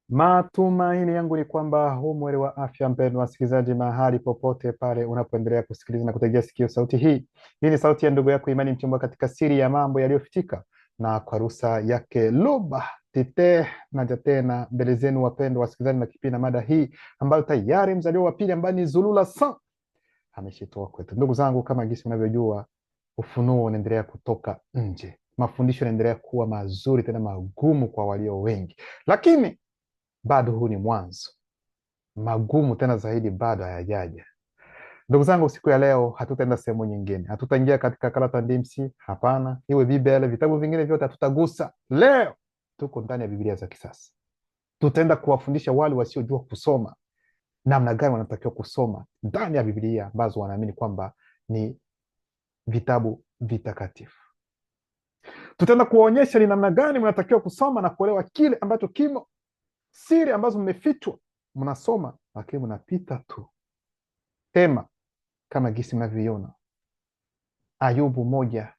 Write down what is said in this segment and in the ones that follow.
Matumaini yangu ni kwamba hu mweri wa afya, mpendwa wasikilizaji, mahali popote pale unapoendelea kusikiliza na kutegea sikio sauti hii. Hii ni sauti ya ndugu yako Imani Mchimba katika siri ya mambo yaliyofichika, na kwa ruhusa yake Luba Tite naja tena mbele zenu, wapendwa wasikilizaji, na kipindi na mada hii ambayo tayari mzaliwa wa pili ambaye ni Zulula San ameshitoa kwetu. Ndugu zangu, kama gisi unavyojua, ufunuo unaendelea kutoka nje, mafundisho yanaendelea kuwa mazuri tena magumu kwa walio wengi, lakini bado huu ni mwanzo. Magumu tena zaidi bado hayajaja. Ndugu zangu, siku ya leo hatutaenda sehemu nyingine, hatutaingia katika karata ndimsi, hapana. Iwe Biblia, vitabu vingine vyote hatutagusa. Leo tuko ndani ya Biblia za kisasa. Tutaenda kuwafundisha wale wasiojua kusoma namna gani wanatakiwa kusoma ndani ya Biblia ambazo wanaamini kwamba ni vitabu vitakatifu. Tutaenda kuwaonyesha ni namna gani mnatakiwa kusoma na kuelewa kile ambacho kimo, siri ambazo mmefichwa. Mnasoma lakini mnapita tu tema, kama gisi mnavyoiona Ayubu 1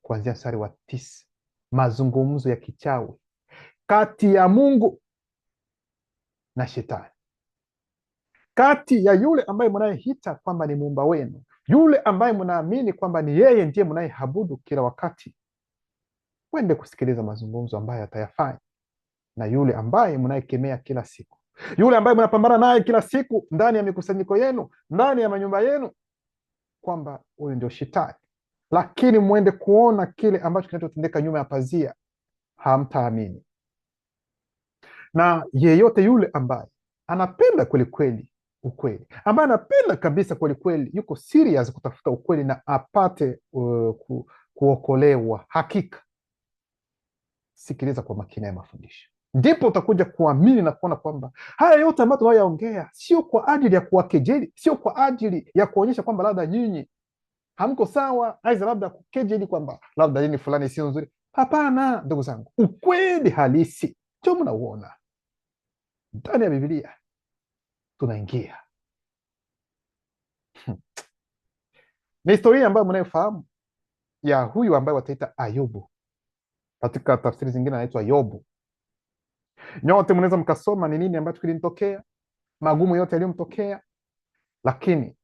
kuanzia mstari wa 9, mazungumzo ya kichawi kati ya Mungu na Shetani, kati ya yule ambaye mnayehita kwamba ni muumba wenu, yule ambaye mnaamini kwamba ni yeye ndiye mnayeabudu kila wakati. Wende kusikiliza mazungumzo ambayo atayafanya na yule ambaye mnayekemea kila siku, yule ambaye mnapambana naye kila siku ndani ya mikusanyiko yenu, ndani ya manyumba yenu, kwamba huyu ndio Shetani. Lakini mwende kuona kile ambacho kinachotendeka nyuma ya pazia, hamtaamini. Na yeyote yule ambaye anapenda kwelikweli ukweli, ambaye anapenda kabisa kwelikweli, yuko serious kutafuta ukweli na apate kuokolewa hakika, sikiliza kwa makini ya mafundisho, ndipo utakuja kuamini na kuona kwamba haya yote ambayo tunayoyaongea sio kwa ajili ya kuwakejeli, sio kwa ajili ya kuonyesha kwamba labda nyinyi hamko sawa, aidha labda kukejeli kwamba labda dini fulani sio nzuri. Hapana, ndugu zangu, ukweli halisi ndio mnauona ndani ya Biblia. Tunaingia ni historia ambayo mnayofahamu ya huyu ambaye wataita Ayubu, katika tafsiri zingine anaitwa Yobu. Nyote mnaweza mkasoma ni nini ambacho kilimtokea, magumu yote yaliyomtokea, lakini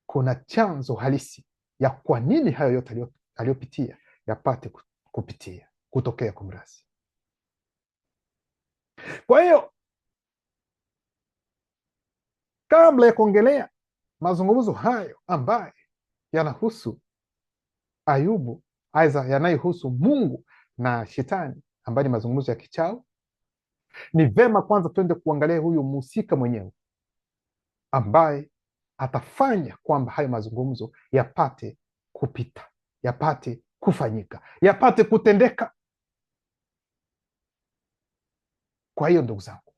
kuna chanzo halisi ya kwa nini hayo yote aliyopitia yapate kutokea kumrasi. Kwa hiyo kabla ya kuongelea mazungumzo hayo ambayo yanahusu Ayubu, aidha yanayohusu Mungu na Shetani, ambayo ni mazungumzo ya kichawi, ni vema kwanza twende kuangalia huyu mhusika mwenyewe ambaye atafanya kwamba hayo mazungumzo yapate kupita, yapate kufanyika, yapate kutendeka. Kwa hiyo ndugu zangu,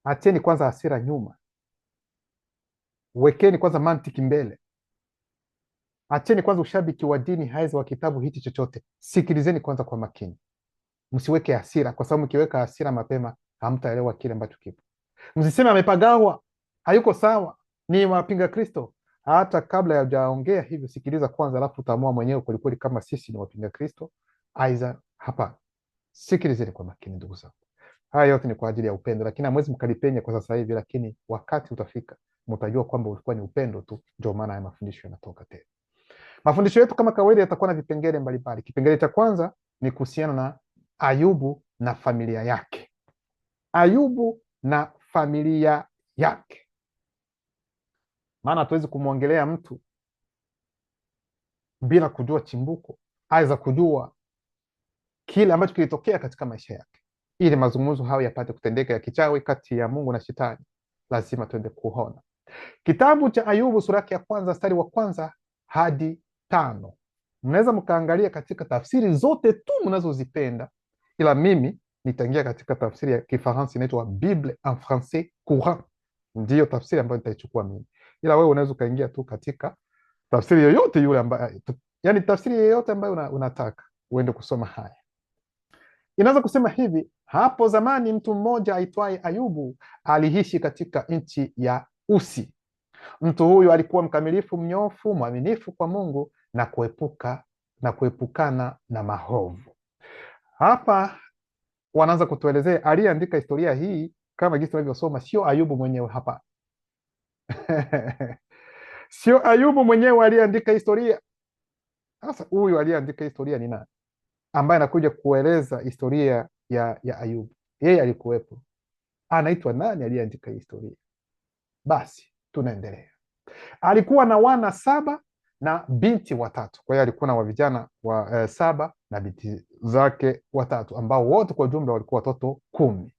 acheni kwanza hasira nyuma, wekeni kwanza mantiki mbele, acheni kwanza ushabiki wa dini haizi wa kitabu hichi chochote. Sikilizeni kwanza kwa makini, msiweke hasira, kwa sababu mkiweka hasira mapema hamtaelewa kile ambacho kipo. Msiseme amepagawa, hayuko sawa, ni wapinga Kristo. Hata kabla ya hujaongea hivyo, sikiliza kwanza, alafu utaamua mwenyewe kwelikweli kama sisi ni wapinga Kristo aidha hapana. Sikilizeni kwa makini ndugu zangu, haya yote ni kwa ajili ya upendo, lakini hamwezi mkalipenya kwa sasa hivi, lakini wakati utafika mtajua kwamba ulikuwa ni upendo tu. Ndio maana haya mafundisho yanatoka tena. Mafundisho yetu kama kawaida yatakuwa na vipengele mbalimbali. Kipengele cha kwanza ni kuhusiana na Ayubu na familia yake. Ayubu na familia yake, maana hatuwezi kumwongelea mtu bila kujua chimbuko, aidha kujua kile ambacho kilitokea katika maisha yake, ili mazungumzo hayo yapate kutendeka ya kichawi kati ya Mungu na Shetani. Lazima tuende kuona kitabu cha Ayubu sura yake ya kwanza mstari wa 1 hadi 5. Mnaweza mkaangalia katika tafsiri zote tu mnazozipenda, ila mimi nitaingia katika tafsiri ya Kifaransa inaitwa Bible en français courant, ndiyo tafsiri ambayo nitaichukua mimi, ila wewe unaweza ukaingia tu katika tafsiri yoyote yule ambayo, yani tafsiri yoyote ambayo unataka uende kusoma. Haya inaweza kusema hivi: hapo zamani mtu mmoja aitwaye Ayubu aliishi katika nchi ya Usi. Mtu huyu alikuwa mkamilifu, mnyofu, mwaminifu kwa Mungu na kuepukana na maovu. Hapa wanaanza kutuelezea aliyeandika historia hii kama jinsi tunavyosoma sio Ayubu mwenyewe hapa. Sio Ayubu mwenyewe aliyeandika historia. Sasa huyu aliyeandika historia ni nani ambaye anakuja kueleza historia ya Ayubu? Yeye alikuwepo. Anaitwa nani aliyeandika historia? Basi tunaendelea. Alikuwa na wana 7 na binti 3. Kwa hiyo alikuwa na vijana wa 7 na binti zake 3 ambao wote kwa jumla walikuwa watoto 10,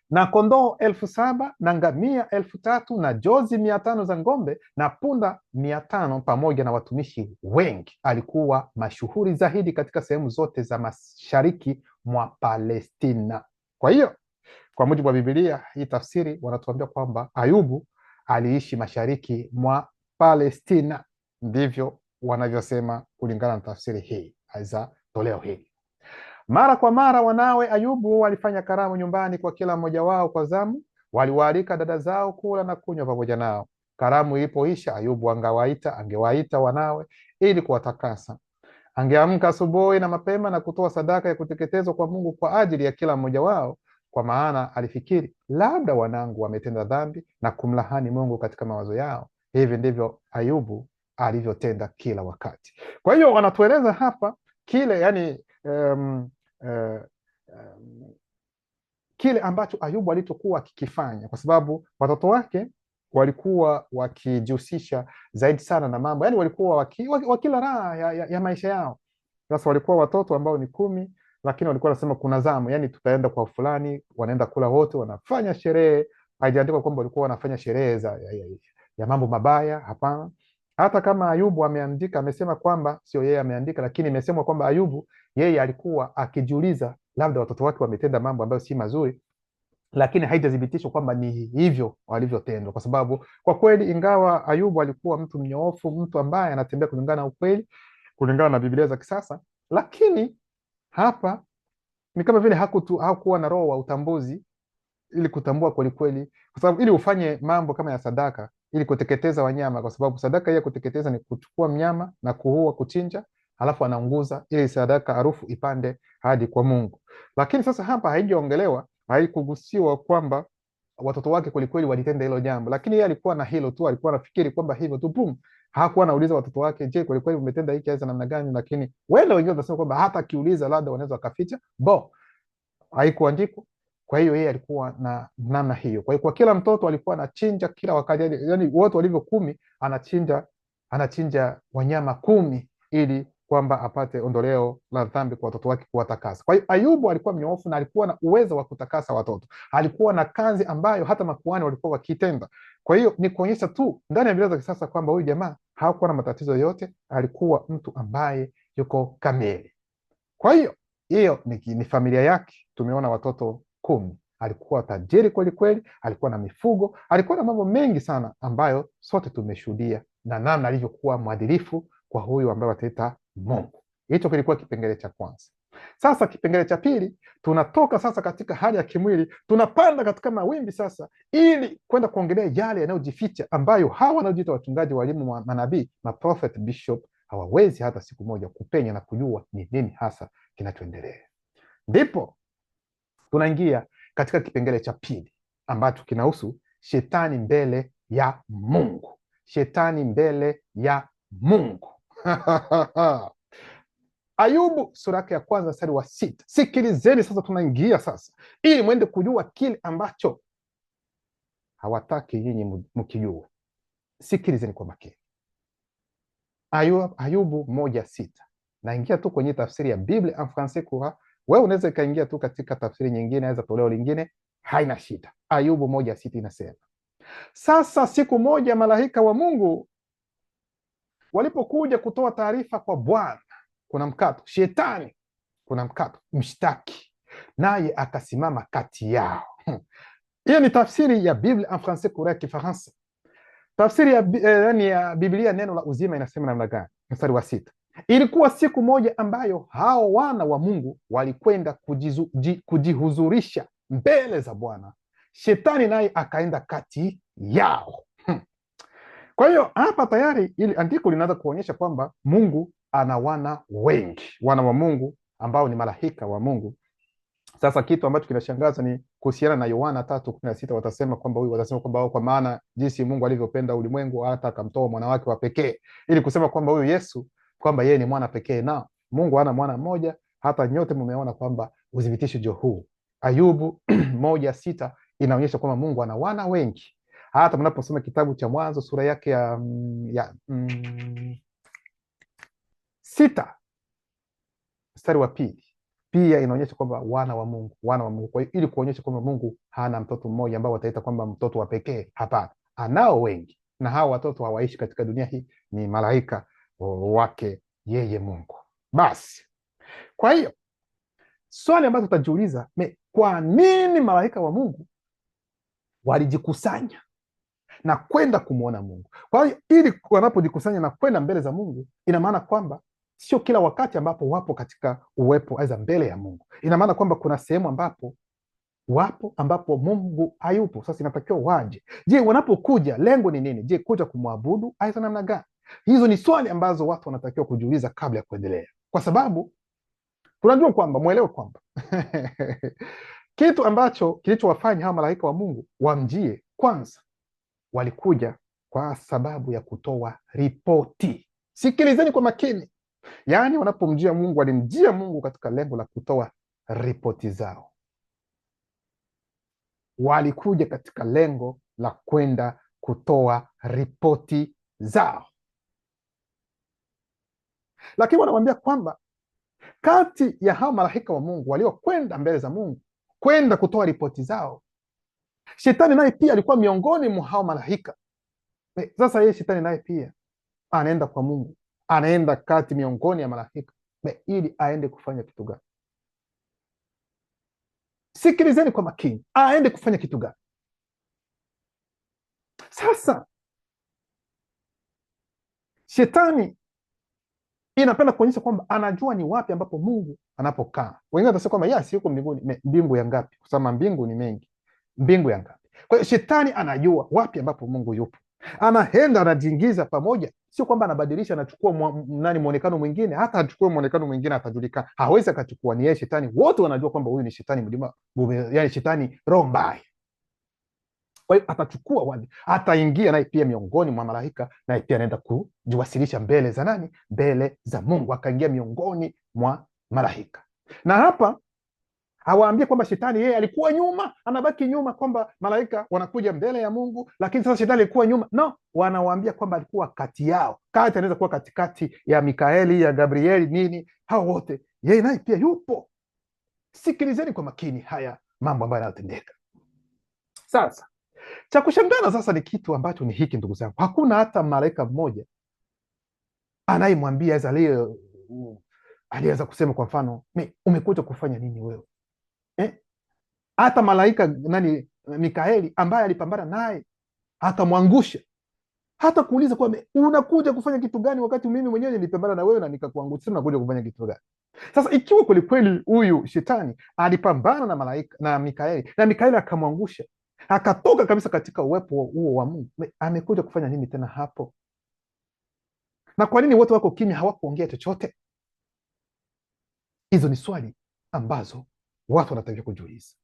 na kondoo 7,000 na ngamia 3,000 na jozi 500 za ng'ombe na punda 500 pamoja na watumishi wengi. Alikuwa mashuhuri zaidi katika sehemu zote za mashariki mwa Palestina. Kwa hiyo kwa mujibu wa Biblia, hii tafsiri wanatuambia kwamba Ayubu aliishi mashariki mwa Palestina. Ndivyo wanavyosema kulingana na tafsiri hii za toleo hili. Mara kwa mara wanawe Ayubu walifanya karamu nyumbani kwa kila mmoja wao kwa zamu. Waliwaalika dada zao kula na kunywa pamoja nao. Karamu ilipoisha, Ayubu angewaita wanawe ili kuwatakasa. Angeamka asubuhi na mapema na kutoa sadaka ya kuteketezwa kwa Mungu kwa ajili ya kila mmoja wao, kwa maana alifikiri labda wanangu wametenda dhambi na kumlahani Mungu katika mawazo yao. Hivi ndivyo Ayubu alivyotenda kila wakati. Kwa hiyo wanatueleza hapa kile kile ambacho Ayubu alichokuwa akikifanya, kwa sababu watoto wake walikuwa wakijihusisha zaidi sana na mambo, walikuwa wakila raha ya maisha yao. Sasa walikuwa watoto ambao ni 10, lakini walikuwa wanasema kuna zamu, tutaenda kwa fulani, wanaenda kula wote, wanafanya sherehe. Haijaandikwa kwamba walikuwa wanafanya sherehe ya mambo mabaya, hapana. Hata kama Ayubu amesema kwamba sio yeye ameandika, lakini imesemwa kwamba Ayubu yeye alikuwa akijiuliza labda watoto wake wametenda mambo ambayo si mazuri, lakini haijathibitishwa kwamba ni hivyo walivyotendwa, kwa sababu kwa kweli, ingawa Ayubu alikuwa mtu mnyoofu, mtu ambaye anatembea kulingana na ukweli, kulingana na Biblia za kisasa, lakini hapa ni kama vile hakuwa na roho wa utambuzi ili kutambua kweli kweli, kwa sababu ili ufanye mambo kama ya sadaka, ili kuteketeza wanyama, kwa sababu sadaka ya kuteketeza ni kuchukua mnyama na kuua, kuchinja, halafu anaunguza ili sadaka harufu ipande hadi kwa Mungu. Lakini sasa hapa haijaongelewa, haikugusiwa kwamba watoto wake kwelikweli walitenda hilo jambo, lakini yeye alikuwa na hilo tu, alikuwa anafikiri kwamba hivyo tu, pum. Hakuwa anauliza watoto wake, je, kwelikweli umetenda hiki aza namna gani? Lakini wale wengine wanasema kwamba hata akiuliza labda wanaweza wakaficha, haikuandikwa. Kwa hiyo yeye alikuwa na namna hiyo. Kwa hiyo kwa kila mtoto alikuwa anachinja kila wakati, wote walivyo 10, anachinja wanyama 10 ili kwamba apate ondoleo la dhambi kwa watoto wake, kuwatakasa. Kwa hiyo Ayubu alikuwa mnyoofu na alikuwa na uwezo wa kutakasa watoto. Alikuwa na kazi ambayo hata makuhani walikuwa wakitenda. Kwa hiyo ni kuonyesha tu ndani ya Biblia za kisasa kwamba huyu jamaa hakuwa na matatizo yote, alikuwa mtu ambaye yuko kamili. Kwa hiyo ni familia yake. Tumeona watoto 10. Alikuwa tajiri kweli kweli, alikuwa na mifugo, alikuwa na mambo mengi sana ambayo sote tumeshuhudia, na namna alivyokuwa mwadilifu kwa huyu ambaye wataita Mungu. Hicho kilikuwa kipengele cha kwanza. Sasa kipengele cha pili, tunatoka sasa katika hali ya kimwili, tunapanda katika mawimbi sasa, ili kwenda kuongelea yale yanayojificha, ambayo hawa wanaojiita wachungaji, walimu, manabii, maprophet, bishop hawawezi hata siku moja kupenya na kujua ni nini hasa kinachoendelea. Ndipo tunaingia katika kipengele cha pili ambacho kinahusu shetani mbele ya Mungu. Shetani mbele ya Mungu. Ayubu sura yake ya kwanza mstari wa 6. Sikilizeni sasa, tunaingia sasa ili mwende kujua kile ambacho hawataki nyinyi mkijua. Sikilizeni kwa makini. Ayubu 1:6. Naingia tu kwenye tafsiri ya Biblia en français courant. Wewe unaweza ikaingia tu katika tafsiri nyingine, aweza toleo lingine, haina shida. Ayubu 1:6 inasema, sasa siku moja malaika wa Mungu walipokuja kutoa taarifa kwa Bwana, kuna mkato, shetani kuna mkato, mshtaki, naye akasimama kati yao. Hiyo ni tafsiri ya Biblia en français courant Kifaransa. Tafsiri ya Biblia neno la uzima inasema namna gani? Mstari wa 6. Ilikuwa siku moja ambayo hao wana wa Mungu walikwenda kujihuzurisha mbele za Bwana, shetani naye akaenda kati yao. Kwa hiyo hapa tayari ili andiko linaanza kuonyesha kwamba Mungu ana wana wengi, wana wa Mungu ambao ni malaika wa Mungu Sasa kitu ambacho kinashangaza ni kuhusiana na Yohana 3:16, watasema kwamba kwa maana jinsi Mungu alivyopenda ulimwengu hata akamtoa mwana wake wa pekee, ili kusema kwamba huyu Yesu kwamba yeye ni mwana pekee, na Mungu hana mwana mmoja, hata nyote mmeona kwamba udhibitisho jo huu. Ayubu 1:6 inaonyesha kwamba Mungu ana wana wengi. Hata mnaposoma kitabu cha Mwanzo sura yake ya 6 mstari wa 2 pia inaonyesha kwamba wana wa Mungu. Kwa hiyo ili kuonyesha kwamba Mungu hana mtoto mmoja ambao wataita kwamba mtoto wa pekee, hapana, anao wengi, na hao watoto hawaishi katika dunia hii, ni malaika wake yeye Mungu. Basi kwa hiyo swali ambalo tutajiuliza, kwa nini malaika wa Mungu walijikusanya na kwenda kumwona Mungu? Kwa hiyo ili wanapojikusanya na kwenda mbele za Mungu, ina maana kwamba sio kila wakati ambapo wapo katika uwepo aidha mbele ya Mungu. Ina maana kwamba kuna sehemu ambapo wapo ambapo Mungu hayupo. Sasa inatakiwa waje. Je, wanapokuja lengo ni nini? Je, kuja kumwabudu aidha namna gani? Hizo ni swali ambazo watu wanatakiwa kujiuliza kabla ya kuendelea, kwa sababu tunajua kwamba, mwelewe kwamba kitu ambacho kilichowafanya hawa malaika wa Mungu wamjie, kwanza walikuja kwa sababu ya kutoa ripoti. Sikilizeni kwa makini. Yaani wanapomjia Mungu, walimjia Mungu katika lengo la kutoa ripoti zao. Walikuja katika lengo la kwenda kutoa ripoti zao, lakini wanamwambia kwamba kati ya hao malaika wa Mungu waliokwenda mbele za Mungu kwenda kutoa ripoti zao, Shetani naye pia alikuwa miongoni mwa hao malaika. Sasa yeye Shetani naye pia anaenda kwa Mungu, anaenda kati miongoni ya malaika ili aende kufanya kitu gani? Sikilizeni kwa makini, aende kufanya kitu gani? Sasa Shetani inapenda kuonyesha kwamba anajua ni wapi ambapo Mungu anapokaa. Wengine watasema kwamba yasi yuko mbinguni. Mbingu ya ngapi? Kusema mbingu ni mengi, mbingu ya ngapi? Kwa hiyo Shetani anajua wapi ambapo Mungu yupo, anaenda anajiingiza pamoja. Sio kwamba anabadilisha, anachukua mwonekano mwingine. Hata achukue mwonekano mwingine atajulikana, hawezi akachukua, ni yeye Shetani. Wote wanajua kwamba huyu ni Shetani mlima, yani Shetani roho mbaya. Kwa hiyo atachukua wale, ataingia naye pia miongoni mwa malaika, naye pia anaenda kujiwasilisha mbele za nani? Mbele za Mungu. Akaingia miongoni mwa malaika, na hapa hawaambie kwamba Shetani yeye alikuwa nyuma, anabaki nyuma, kwamba malaika wanakuja mbele ya Mungu, lakini sasa Shetani alikuwa nyuma. No, wanawaambia kwamba alikuwa kati yao. Kati anaweza kuwa katikati ya Mikaeli, ya Gabrieli, nini, hao wote yeye naye pia yupo. Sikilizeni kwa makini haya mambo ambayo yanayotendeka sasa. Cha kushangaza sasa ni kitu ambacho ni hiki, ndugu zangu, hakuna hata malaika mmoja anayemwambia aliweza kusema kwa mfano, umekuja kufanya nini wewe? Hata malaika nani, Mikaeli, ambaye alipambana naye akamwangusha, hata kuuliza kwamba unakuja kufanya kitu gani, wakati mimi mwenyewe nilipambana na wewe na nikakuangusha, sasa unakuja kufanya kitu gani? Sasa ikiwa kwelikweli huyu Shetani alipambana na malaika na Mikaeli, na Mikaeli akamwangusha, akatoka kabisa katika uwepo huo wa Mungu, amekuja kufanya nini tena hapo? Na kwa nini wote wako kimya, hawakuongea chochote? Hizo ni swali ambazo watu wanatakiwa kujiuliza.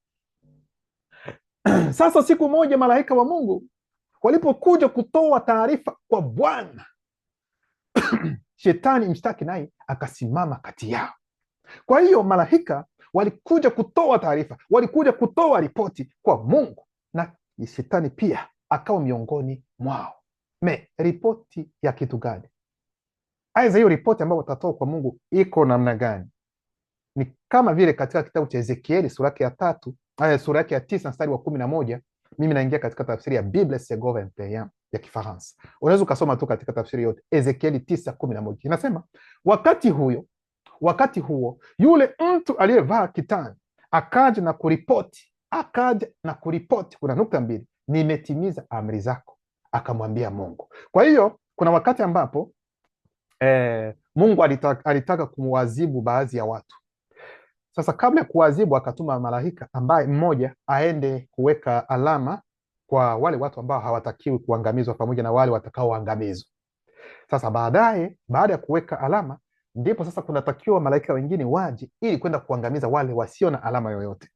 Sasa siku moja malaika wa Mungu walipokuja kutoa taarifa kwa Bwana, Shetani mshtaki naye akasimama kati yao. Kwa hiyo malaika walikuja kutoa taarifa, walikuja kutoa ripoti kwa Mungu, na Shetani pia akawa miongoni mwao. Ripoti ya kitu gani? Aidha hiyo ripoti ambayo watatoa kwa Mungu iko namna gani? Ni kama vile katika kitabu cha Ezekieli sura yake ya 9 mstari wa 11. Mimi naingia katika tafsiri ya Bible Segovia ya Kifaransa. Unaweza ukasoma tu katika tafsiri yote. Ezekieli 9:11 inasema, wakati huo yule mtu aliyevaa kitani akaja na kuripoti, kuna nukta mbili, nimetimiza amri zako, akamwambia Mungu. Kwa hiyo kuna wakati ambapo Mungu alitaka kumwadhibu baadhi ya watu. Sasa kabla ya kuadhibu, akatuma malaika ambaye mmoja aende kuweka alama kwa wale watu ambao hawatakiwi kuangamizwa pamoja na wale watakaoangamizwa. Sasa baada ya kuweka alama, ndipo sasa kunatakiwa malaika wengine waje ili kwenda kuangamiza wale wasio na alama yoyote.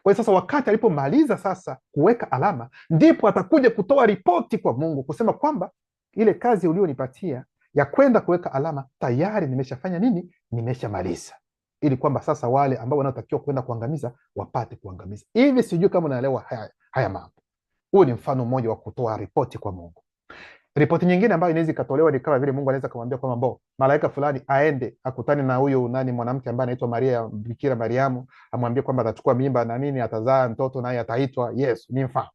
Kwa hiyo sasa wakati alipomaliza sasa kuweka alama, ndipo atakuja kutoa ripoti kwa Mungu kusema kwamba ile kazi ulionipatia ya kwenda kuweka alama tayari nimeshafanya nini, nimeshamaliza, ili kwamba sasa wale ambao wanaotakiwa kwenda kuangamiza wapate kuangamiza. Hivi sijui kama unaelewa haya mambo. Huu ni mfano mmoja wa kutoa ripoti kwa Mungu. Ripoti nyingine ambayo inaweza ikatolewa ni kama vile Mungu anaweza kumwambia kwamba malaika fulani aende akutane na huyo mwanamke ambaye anaitwa Maria, Bikira Mariamu, amwambie kwamba atachukua mimba na nini, atazaa mtoto naye ataitwa Yesu. Ni mfano.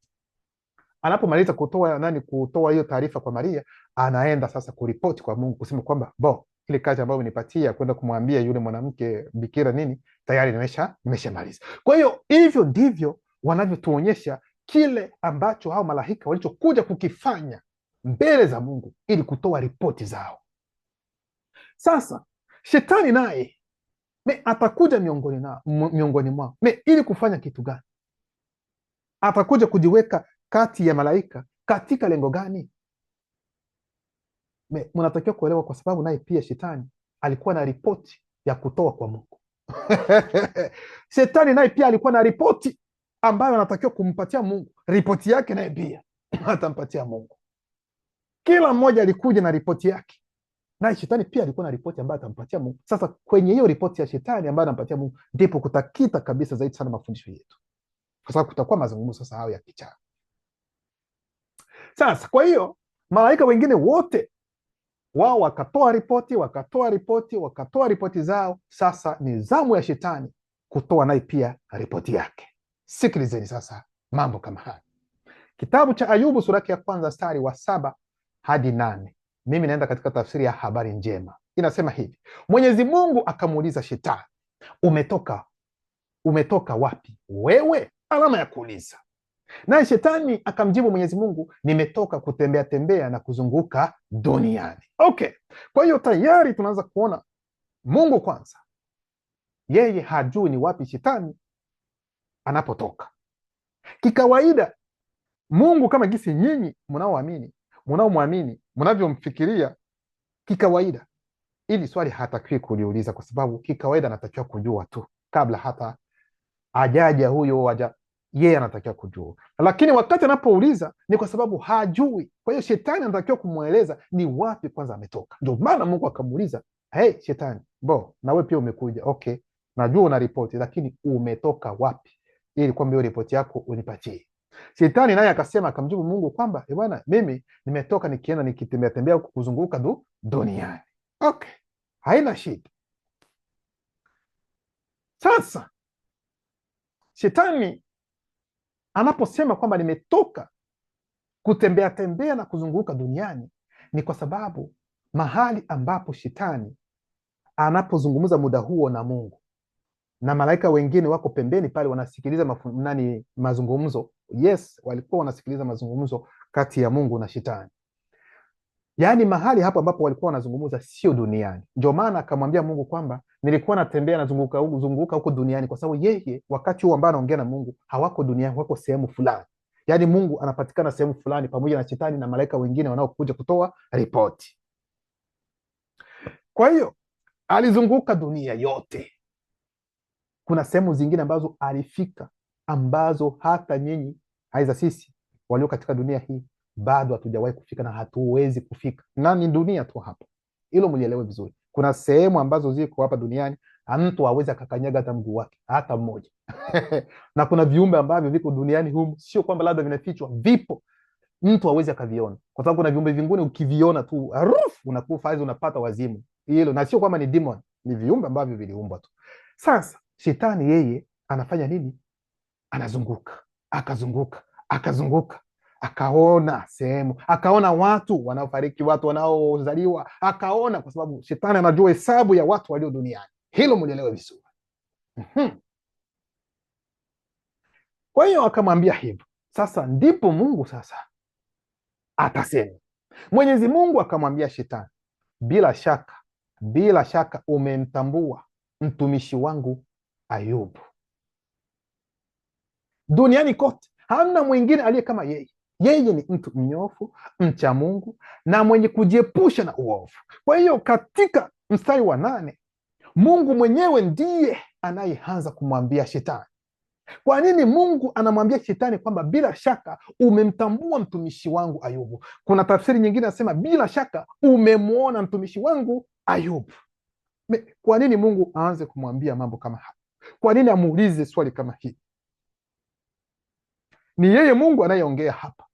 Anapomaliza kutoa hiyo taarifa kwa Maria, anaenda sasa kuripoti kwa Mungu kusema kwamba ile kazi ambayo umenipatia kwenda kumwambia yule mwanamke bikira nini, tayari nimeshamaliza. Kwa hiyo hivyo ndivyo wanavyotuonyesha kile ambacho hao malaika walichokuja kukifanya mbele za Mungu ili kutoa ripoti zao. Sasa shetani naye atakuja miongoni mwao ili kufanya kitu gani? Atakuja kujiweka kati ya malaika katika lengo gani? Mnatakiwa kuelewa, kwa sababu naye pia shetani alikuwa na ripoti ya kutoa kwa Mungu. Shetani naye pia alikuwa na ripoti ambayo anatakiwa kumpatia Mungu. Ripoti yake naye pia atampatia Mungu. Kila mmoja alikuja na ripoti yake, naye shetani pia alikuwa na ripoti ambayo atampatia Mungu. Sasa kwenye hiyo ripoti ya shetani ambayo anampatia Mungu ndipo kutakita kabisa zaidi sana mafundisho yetu, kwa sababu kutakuwa mazungumzo sasa hayo ya kichawi. Sasa kwa hiyo malaika wengine wote wao wakatoa ripoti zao. Sasa ni zamu ya shetani kutoa naye pia ripoti yake. Sikilizeni sasa mambo kama haya. Kitabu cha Ayubu sura ya kwanza mstari wa 7 hadi 8. Mimi naenda katika tafsiri ya Habari Njema. Inasema hivi: Mwenyezi Mungu akamuuliza shetani, umetoka wapi wewe? Alama ya kuuliza. Naye shetani akamjibu Mwenyezi Mungu, nimetoka kutembea tembea na kuzunguka duniani. Okay. Kwa hiyo tayari tunaanza kuona Mungu kwanza, yeye hajui ni wapi shetani anapotoka. Kikawaida Mungu kama gisi nyinyi mnaomwamini mnavyomfikiria kikawaida, ili swali hatakiwi kuliuliza, kwa sababu kikawaida anatakiwa kujua tu kabla hata ajaja huyo yeye anatakiwa kujua. Lakini wakati anapouliza ni kwa sababu hajui. Kwa hiyo shetani anatakiwa kumweleza ni wapi kwanza ametoka. Ndio maana Mungu akamuuliza, hey shetani, na wewe pia umekuja. Okay, najua una ripoti, lakini umetoka wapi, ili kwamba hiyo ripoti yako unipatie. Shetani naye akamjibu Mungu kwamba bwana, mimi nimetoka nikienda nikitembea kuzunguka duniani. Okay, haina shida. Sasa shetani anaposema kwamba nimetoka kutembea na kuzunguka duniani, ni kwa sababu mahali ambapo shetani anapozungumza muda huo na Mungu, na malaika wengine wako pembeni pale wanasikiliza mazungumzo. Yes, walikuwa wanasikiliza mazungumzo kati ya Mungu na shetani. Yaani mahali hapo ambapo walikuwa wanazungumza sio duniani. Ndio maana akamwambia Mungu kwamba nilikuwa natembea nazunguka huko duniani, kwa sababu yeye wakati huo ambao anaongea na Mungu hawako duniani, wako sehemu fulani. Yaani Mungu anapatikana sehemu fulani pamoja na shetani na malaika wengine wanaokuja kutoa ripoti. Kwa hiyo alizunguka dunia yote. Kuna sehemu zingine ambazo alifika ambazo hata nyinyi aidha sisi walio katika dunia hii bado hatujawahi kufika na hatuwezi kufika, na ni dunia tu hapa. Hilo mlielewe vizuri. Kuna sehemu ambazo ziko hapa duniani mtu hawezi akakanyaga hata mguu wake hata mmoja. Na kuna viumbe ambavyo viko duniani humu, sio kwamba labda vinafichwa, vipo, mtu hawezi akaviona, kwa sababu kuna viumbe vingine ukiviona tu unakufa, hizo unapata wazimu. Hilo na sio kwamba ni demon, ni viumbe ambavyo viliumbwa tu. Sasa shetani yeye anafanya nini? Anazunguka, akazunguka, akaona sehemu, akaona watu wanaofariki, watu wanaozaliwa, akaona, kwa sababu shetani anajua hesabu ya watu walio duniani. Hilo mlielewe vizuri. Kwa hiyo akamwambia hivyo. Sasa ndipo Mungu sasa atasema. Mwenyezi Mungu akamwambia shetani, bila shaka umemtambua mtumishi wangu Ayubu. Duniani kote hamna mwingine aliye kama yeye. Yeye ni mtu mnyofu, mcha Mungu na mwenye kujiepusha na uovu. Kwa hiyo katika mstari wa 8, Mungu mwenyewe ndiye anayeanza kumwambia shetani. Kwa nini Mungu anamwambia shetani kwamba bila shaka umemtambua mtumishi wangu Ayubu? Kuna tafsiri nyingine nasema bila shaka umemwona mtumishi wangu Ayubu. Kwa nini Mungu aanze kumwambia mambo kama haya? Kwa nini amuulize swali kama hili? Ni yeye Mungu anayeongea hapa,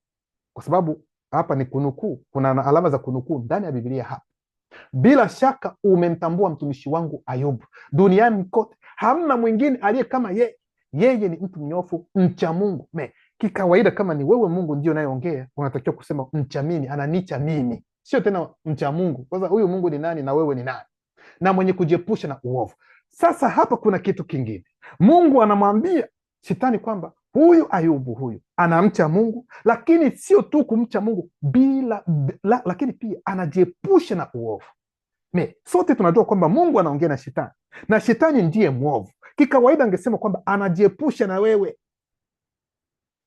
kwa sababu hapa ni kunukuu. Kuna alama za kunukuu ndani ya Biblia hapa. Bila shaka umemtambua mtumishi wangu Ayubu. Duniani kote hamna mwingine aliye kama yeye. Yeye ni mtu mnyofu, mcha Mungu. Kikawaida, kama ni wewe Mungu ndio unayeongea, unatakiwa kusema mcha mimi, ananicha mimi, sio tena mcha Mungu. Kwanza huyu Mungu ni nani na wewe ni nani? Na mwenye kujiepusha na uovu. Sasa hapa kuna kitu kingine. Mungu anamwambia shetani kwamba huyu Ayubu huyu anamcha Mungu, lakini sio tu kumcha Mungu lakini pia anajiepusha na uovu. Sote tunajua kwamba Mungu anaongea na shetani, na shetani ndiye mwovu. Kikawaida angesema kwamba anajiepusha na wewe,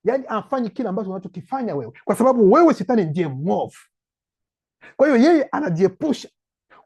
yaani afanyi kile ambacho unachokifanya wewe, kwa sababu wewe shetani ndiye mwovu. Kwa hiyo yeye anajiepusha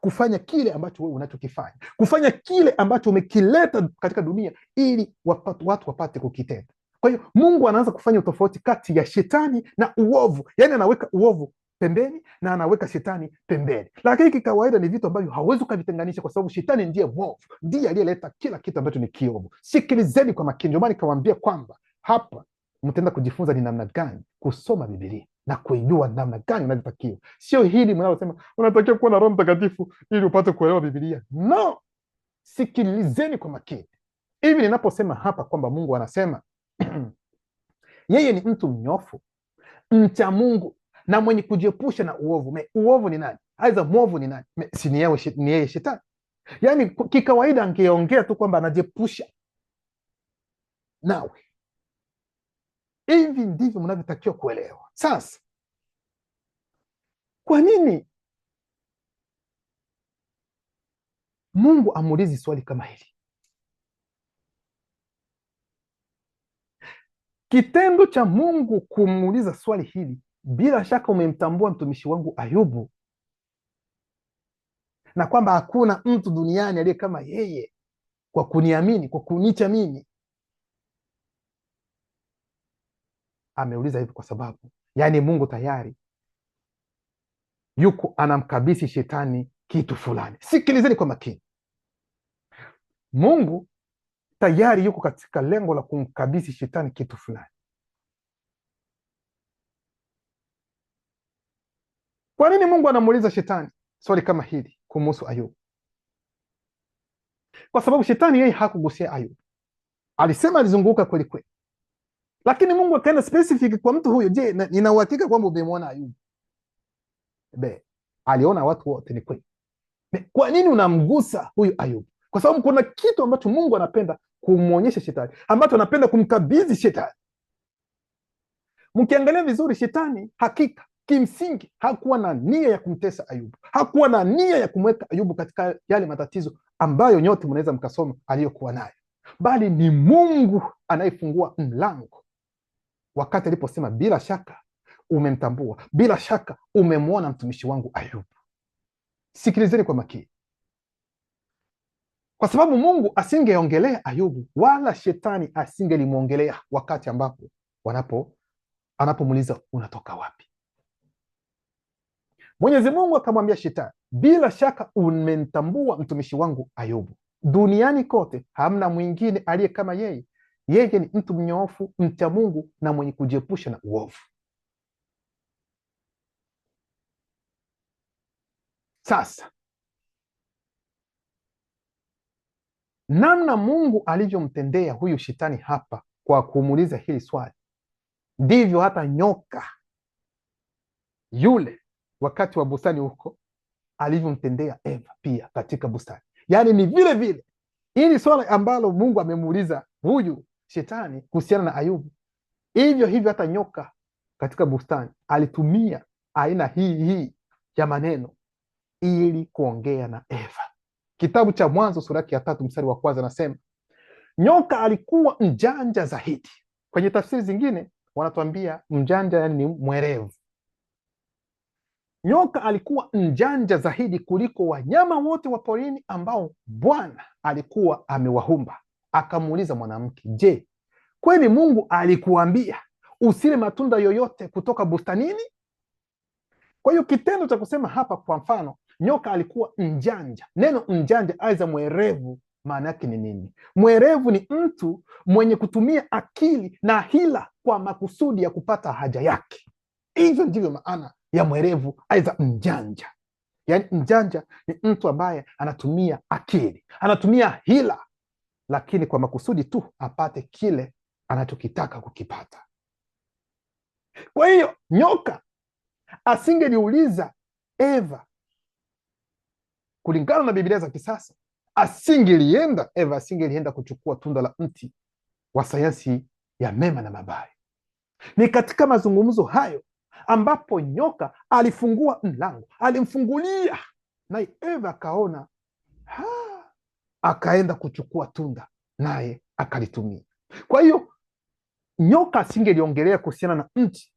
kufanya kile ambacho wewe unachokifanya, kufanya kile ambacho umekileta katika dunia ili watu wapate kukitenda. Kwa hiyo Mungu anaanza kufanya utofauti kati ya shetani na uovu, yaani anaweka uovu pembeni na anaweka shetani pembeni. Lakini kikawaida ni vitu ambavyo hawezi ukavitenganisha, kwa sababu shetani ndiye mwovu, ndiye aliyeleta kila kitu ambacho ni kiovu. Sikilizeni kwa makini. Ndio maana nikawaambia kwamba hapa mtaenda kujifunza ni namna gani kusoma Biblia na kuijua namna gani unavyotakiwa. Sio hili mnaosema unatakiwa kuwa na Roho Mtakatifu ili upate kuelewa Biblia. No, sikilizeni kwa makini. Hivi ninaposema hapa kwamba Mungu anasema yeye ni mtu mnyofu, mcha Mungu na mwenye kujiepusha na uovu. Uovu ni nani? Aidha mwovu ni nani? Si ni yeye shetani. Yaani kikawaida angeongea tu kwamba anajiepusha nawe. Hivi ndivyo mnavyotakiwa kuelewa. Sasa kwa nini Mungu amuulizi swali kama hili? Kitendo cha Mungu kumuuliza swali hili, bila shaka umemtambua mtumishi wangu Ayubu, na kwamba hakuna mtu duniani aliye kama yeye kwa kuniamini, kwa kunicha mimi. Ameuliza hivi kwa sababu yaani Mungu tayari yuko anamkabidhi shetani kitu fulani. Sikilizeni kwa makini. Mungu tayari yuko katika lengo la kumkabidhi shetani kitu fulani. Kwa nini Mungu anamuuliza shetani swali kama hili kumuhusu Ayubu? Kwa sababu shetani yeye hakugusia Ayubu. Alisema alizunguka kweli kweli, lakini Mungu akaenda specific kwa mtu huyo. Je, nina uhakika kwamba umemwona Ayubu? Aliona watu wote, ni kweli. Kwa nini unamgusa huyu Ayubu? Kwa sababu kuna kitu ambacho Mungu anapenda kumwonyesha shetani, ambacho anapenda kumkabidhi shetani. Mkiangalia vizuri, shetani hakika kimsingi hakuwa na nia ya kumtesa Ayubu, hakuwa na nia ya kumweka Ayubu katika yale matatizo ambayo nyote mnaweza mkasoma aliyokuwa nayo, bali ni Mungu anayefungua mlango wakati aliposema bila shaka umemtambua, bila shaka umemwona mtumishi wangu Ayubu. Sikilizeni kwa makini, kwa sababu Mungu asingeongelea Ayubu wala shetani asingelimwongelea wakati ambapo anapomuuliza unatoka wapi. Mwenyezi Mungu akamwambia shetani, bila shaka umemtambua mtumishi wangu Ayubu. Duniani kote hamna mwingine aliye kama yeye. Yeye ni mtu mnyoofu, mcha Mungu na mwenye kujiepusha na uovu. Sasa namna Mungu alivyomtendea huyu shetani hapa kwa kumuuliza hili swali, ndivyo hata nyoka yule wakati wa bustani huko alivyomtendea Eva pia katika bustani. Yaani ni vile vile hili swali ambalo Mungu amemuuliza huyu shetani kuhusiana na Ayubu, hivyo hivyo hata nyoka katika bustani alitumia aina hii ya maneno ili kuongea na Eva. Kitabu cha Mwanzo sura ya 3 mstari wa 1 nasema, nyoka alikuwa mjanja zaidi. Kwenye tafsiri zingine wanatuambia mjanja, yani ni mwerevu. Nyoka alikuwa mjanja zaidi kuliko wanyama wote wa porini ambao Bwana alikuwa amewaumba. Akamuuliza mwanamke, je, kweli Mungu alikuambia usile matunda yoyote kutoka bustanini? Kwa hiyo kitendo cha kusema hapa, kwa mfano, nyoka alikuwa mjanja. Neno mjanja aidha mwerevu, maana yake ni nini? Mwerevu ni mtu mwenye kutumia akili na hila kwa makusudi ya kupata haja yake. Hivyo ndivyo maana ya mwerevu aidha mjanja. Yaani mjanja ni mtu ambaye anatumia akili, anatumia hila, lakini kwa makusudi tu apate kile anachokitaka kukipata. Kwa hiyo nyoka asingeliuliza Eva, kulingana na Biblia za kisasa, Eva asingelienda kuchukua tunda la mti wa sayansi ya mema na mabaya. Ni katika mazungumzo hayo ambapo nyoka alifungua mlango, alimfungulia, naye Eva akaona, akaenda kuchukua tunda naye akalitumia. Kwa hiyo nyoka asingeliongelea kuhusiana na mti,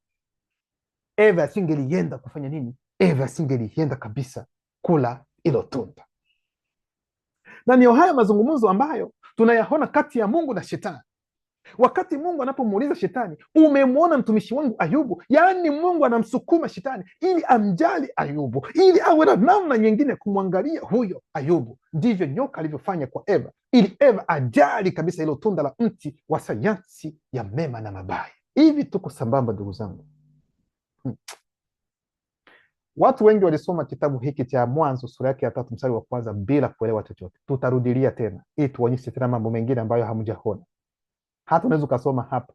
Eva asingelienda kufanya nini? Eva asingelienda kabisa kula ilo tunda. Na niyo haya mazungumzo ambayo tunayaona kati ya Mungu na Shetani. Wakati Mungu anapomuuliza Shetani, umemwona mtumishi wangu Ayubu? Yaani Mungu anamsukuma Shetani ili amjali Ayubu, ili awe na namna nyingine kumwangalia huyo Ayubu. Ndivyo nyoka alivyofanya kwa Eva, ili Eva ajali kabisa ilo tunda la mti wa sayansi ya mema na mabaya. Hivi tuko sambamba, ndugu zangu? Watu wengi walisoma kitabu hiki cha Mwanzo sura yake ya 3 mstari wa kwanza bila kuelewa chochote. Tutarudilia tena ili tuonyeshe tena mambo mengine ambayo hamjaona. Hata unaweza ukasoma hapa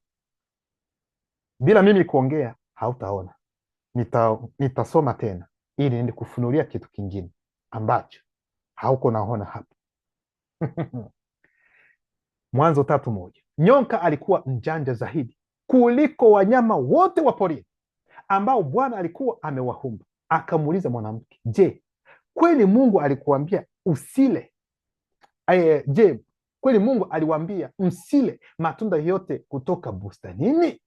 bila mimi kuongea, hautaona. Nitasoma tena ili niende kufunulia kitu kingine ambacho hauko naona hapa. Mwanzo 3:1. Nyoka alikuwa mjanja zaidi kuliko wanyama wote wa porini ambao Bwana alikuwa amewaumba. Akamuuliza mwanamke, je, kweli Mungu alikuambia usile? Je, kweli Mungu aliwaambia msile matunda yote kutoka bustanini?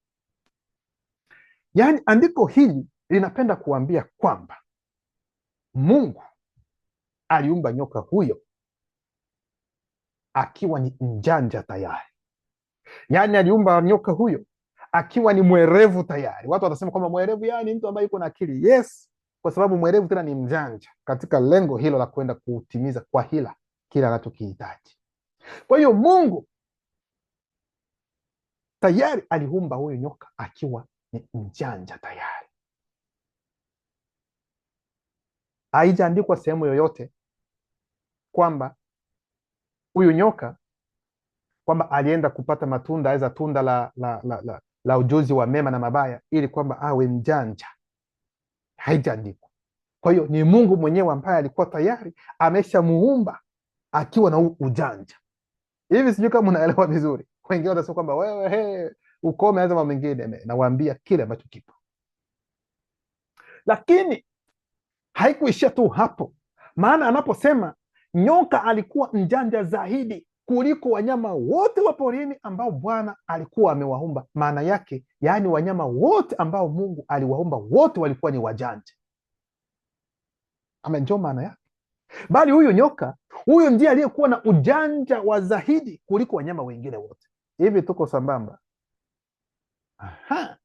Yaani andiko hili linapenda kuambia kwamba Mungu aliumba nyoka huyo akiwa ni mjanja tayari. Yaani aliumba nyoka huyo akiwa ni mwerevu tayari. Watu watasema kwamba mwerevu yani mtu ambaye yuko na akili. Yes, kwa sababu mwerevu tena ni mjanja katika lengo hilo la kwenda kutimiza kwa hila kila anachokihitaji. Kwa hiyo Mungu tayari aliumba huyu nyoka akiwa ni mjanja tayari. Haijaandikwa sehemu yoyote kwamba huyu nyoka kwamba alienda kupata matunda aidha tunda la ujuzi wa mema na mabaya ili kwamba awe mjanja. Haijaandikwa. Kwa hiyo ni Mungu mwenyewe ambaye alikuwa tayari ameshamuumba akiwa na ujanja. Hivi sijui kama unaelewa vizuri. Wengine watasema kwamba wewe ukome aidha mambo mengine. Nawaambia kile ambacho kipo. Lakini haikuishia tu hapo. Maana anaposema nyoka alikuwa mjanja zaidi kuliko wanyama wote wa porini ambao Bwana alikuwa amewaumba. Maana yake, yaani wanyama wote ambao Mungu aliwaumba wote walikuwa ni wajanja. Ama ndio maana yake. Bali huyu nyoka, huyo ndiye aliyekuwa na ujanja wa zaidi kuliko wanyama wengine wote. Hivi tuko sambamba? Aha.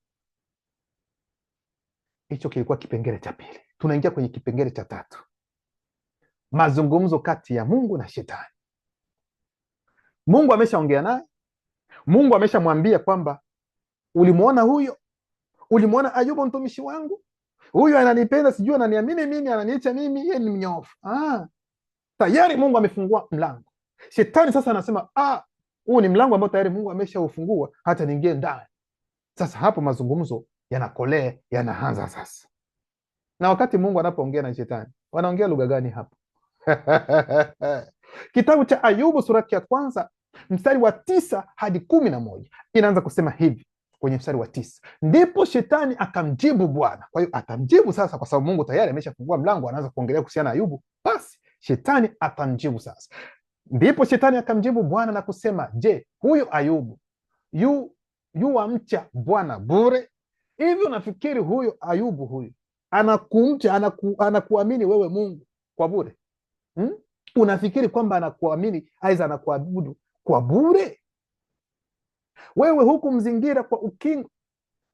Hicho kilikuwa kipengele cha pili. Tunaingia kwenye kipengele cha tatu. Mazungumzo kati ya Mungu na Shetani. Mungu ameshaongea naye. Mungu ameshamwambia kwamba ulimuona huyo? Ulimuona Ayubu mtumishi wangu? Huyu ananipenda, sijui ananiamini mimi, ananiacha mimi, yeye ni mnyofu. Tayari Mungu amefungua mlango. Shetani sasa anasema, huu ni mlango ambao tayari Mungu ameshaufungua, hata niingie ndani. Sasa hapo mazungumzo yanakolea, yanaanza sasa. Na wakati Mungu anapoongea na Shetani, wanaongea lugha gani hapo? Kitabu cha Ayubu sura ya 1 mstari wa 9 hadi 11 inaanza kusema hivi. Kwenye mstari wa 9, ndipo Shetani akamjibu Bwana. Kwa hiyo atamjibu sasa, kwa sababu Mungu tayari ameshafungua mlango, anaanza kuongelea kuhusiana na Ayubu. Basi Shetani atamjibu sasa. Ndipo Shetani akamjibu Bwana na kusema, je, huyu Ayubu yu wamcha Bwana bure? Hivi unafikiri huyu Ayubu huyu anakumcha anakuamini wewe Mungu kwa bure hmm? Unafikiri kwamba anakuamini aidha anakuabudu kwa bure? Wewe huku mzingira kwa ukingo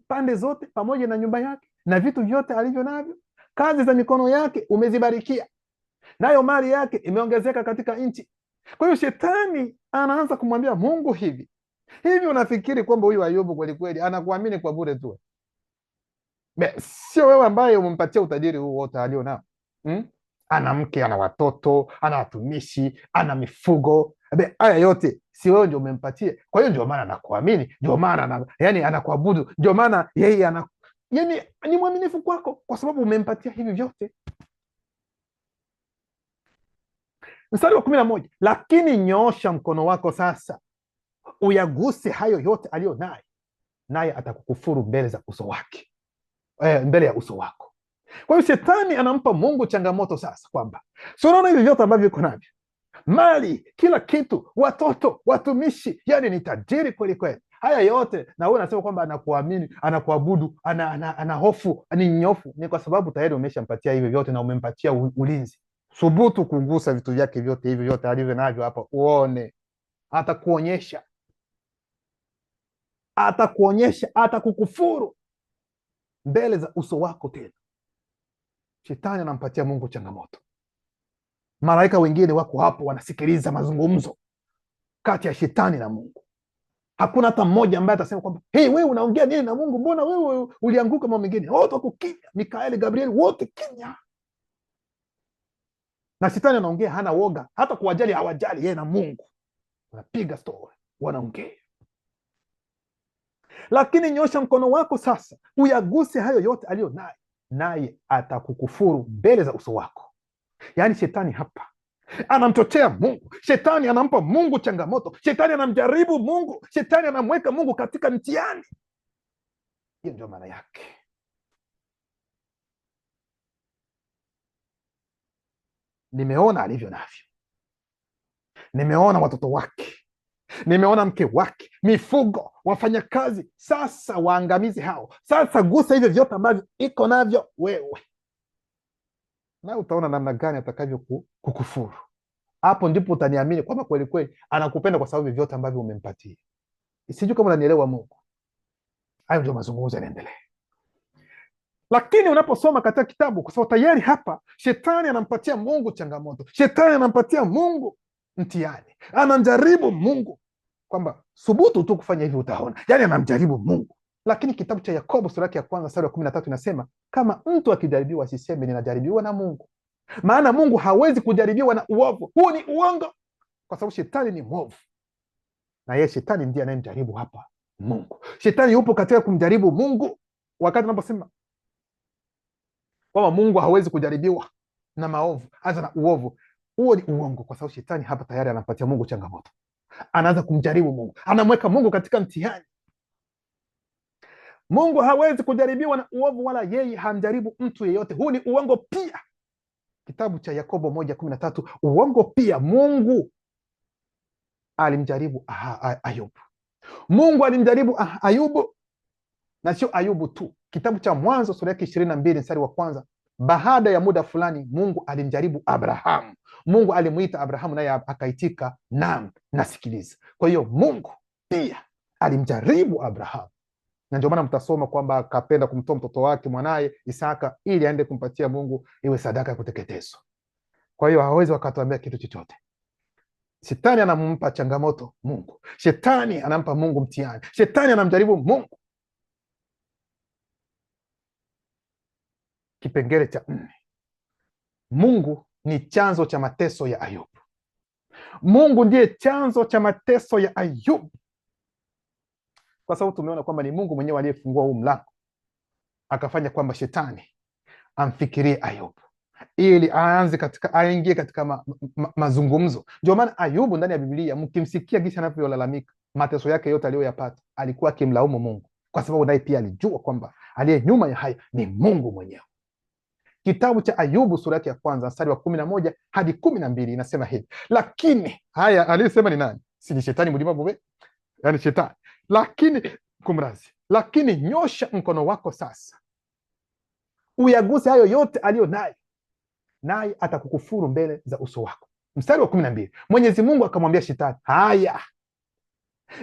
pande zote, pamoja na nyumba yake na vitu vyote alivyo navyo, kazi za mikono yake umezibarikia, nayo mali yake imeongezeka katika nchi. Kwa hiyo shetani anaanza kumwambia Mungu hivi unafikiri kwamba huyu Ayubu kweli kweli anakuamini kwa bure tu? Sio wewe ambaye umempatia utajiri huu wote alio nao hmm? Ana mke, ana watoto, ana watumishi, ana mifugo. Haya yote si wewe ndio umempatia? Kwa hiyo ndio maana anakuamini, ndio maana yani anakuabudu, ndio maana yeye yani ni mwaminifu kwako, kwa sababu umempatia hivi vyote. Mstari wa 11, lakini nyoosha mkono wako sasa uyaguse hayo yote aliyo naye atakukufuru mbele za uso wake, mbele ya uso wako. Kwa hiyo shetani anampa Mungu changamoto sasa, kwamba si unaona hivi vyote ambavyo iko navyo, mali, kila kitu, watoto, watumishi, yani ni tajiri kweli kweli, haya yote, na wewe unasema kwamba anakuamini, anakuabudu, ana hofu, ni nyofu. Ni kwa sababu tayari umeshampatia hivi vyote na umempatia ulinzi. Thubutu kugusa vitu vyake vyote hivi vyote alivyo navyo hapa, uone. Atakuonyesha, atakukufuru mbele za uso wako tena. Shetani anampatia Mungu changamoto. Malaika wengine wako hapo wanasikiliza mazungumzo kati ya shetani na Mungu. Hakuna hata mmoja ambaye atasema kwamba wewe unaongea nini na Mungu, mbona wewe ulianguka mambo mengine? Wote wako kimya, Mikaeli, Gabrieli, wote kimya. Na shetani anaongea, hana woga, hata kuwajali hawajali. Yeye na Mungu wanapiga story, wanaongea. Lakini nyosha mkono wako sasa uyaguse hayo yote aliyo naye atakukufuru mbele za uso wako. Yaani shetani hapa anamchochea Mungu, shetani anampa Mungu changamoto, shetani anamjaribu Mungu, shetani anamweka Mungu katika mtihani. Hiyo ndio maana yake. Nimeona alivyo navyo, nimeona watoto wake, nimeona mke wake, mifugo, wafanyakazi. Sasa waangamizi hao. Sasa gusa hivyo vyote ambavyo iko navyo wewe, na utaona namna gani atakavyo kukufuru. Hapo ndipo utaniamini kwamba kweli kweli anakupenda, kwa sababu vyote ambavyo umempatia. Sijui kama unanielewa Mungu. Hayo ndio mazungumzo yanaendelea. Lakini unaposoma katika kitabu, kwa sababu tayari hapa shetani anampatia Mungu changamoto, shetani anampatia Mungu mtihani, anamjaribu Mungu kwamba thubutu tu kufanya hivi utaona, yani anamjaribu Mungu. Lakini kitabu cha Yakobo sura yake ya kwanza mstari wa 13 inasema, kama mtu akijaribiwa asiseme ninajaribiwa na Mungu, maana Mungu hawezi kujaribiwa na uovu. Huo ni uongo, kwa sababu shetani ni mwovu, na yeye shetani ndiye anayemjaribu hapa Mungu. Shetani yupo katika kumjaribu Mungu. Wakati anaposema kwamba Mungu hawezi kujaribiwa na maovu, hata na uovu, huo ni uongo, kwa sababu shetani hapa tayari anampatia Mungu changamoto, anaanza kumjaribu Mungu, anamweka Mungu katika mtihani. Mungu hawezi kujaribiwa na uovu, wala yeye hamjaribu mtu yeyote. Huu ni uongo pia. Kitabu cha Yakobo 1:13, uongo pia. Mungu alimjaribu Ayubu. Mungu alimjaribu Ayubu, na sio Ayubu tu. Kitabu cha Mwanzo sura yake 22 mstari wa kwanza, baada ya muda fulani Mungu alimjaribu Abrahamu. Mungu alimuita Abrahamu, naye akaitika, naam, nasikiliza. Kwa hiyo Mungu pia alimjaribu Abrahamu, na ndio maana mtasoma kwamba akapenda kumtoa mtoto wake mwanaye Isaka ili aende kumpatia Mungu iwe sadaka ya kuteketezwa. Kwa hiyo hawezi wakatuambia kitu chochote. Shetani anampa changamoto Mungu, shetani anampa Mungu mtihani, shetani anamjaribu Mungu. Kipengele cha 4, Mungu ni chanzo cha mateso ya Ayubu. Mungu ndiye chanzo cha mateso ya Ayubu, kwa sababu tumeona kwamba ni Mungu mwenyewe aliyefungua huu mlango, akafanya kwamba shetani amfikirie Ayubu ili aingie katika mazungumzo. Ndio maana Ayubu ndani ya Biblia, mkimsikia jinsi anavyolalamika mateso yake yote aliyoyapata, alikuwa akimlaumu Mungu, kwa sababu naye pia alijua kwamba aliye nyuma ya haya ni Mungu mwenyewe. Kitabu cha Ayubu sura yake ya kwanza mstari wa 11 hadi 12 inasema hivi, lakini haya aliyesema ni nani? Si ni shetani mlima bube, yani shetani. Lakini nyosha mkono wako sasa uyaguse hayo yote aliyo nayo, naye atakukufuru mbele za uso wako. Mstari wa 12, Mwenyezi Mungu akamwambia Shetani, haya.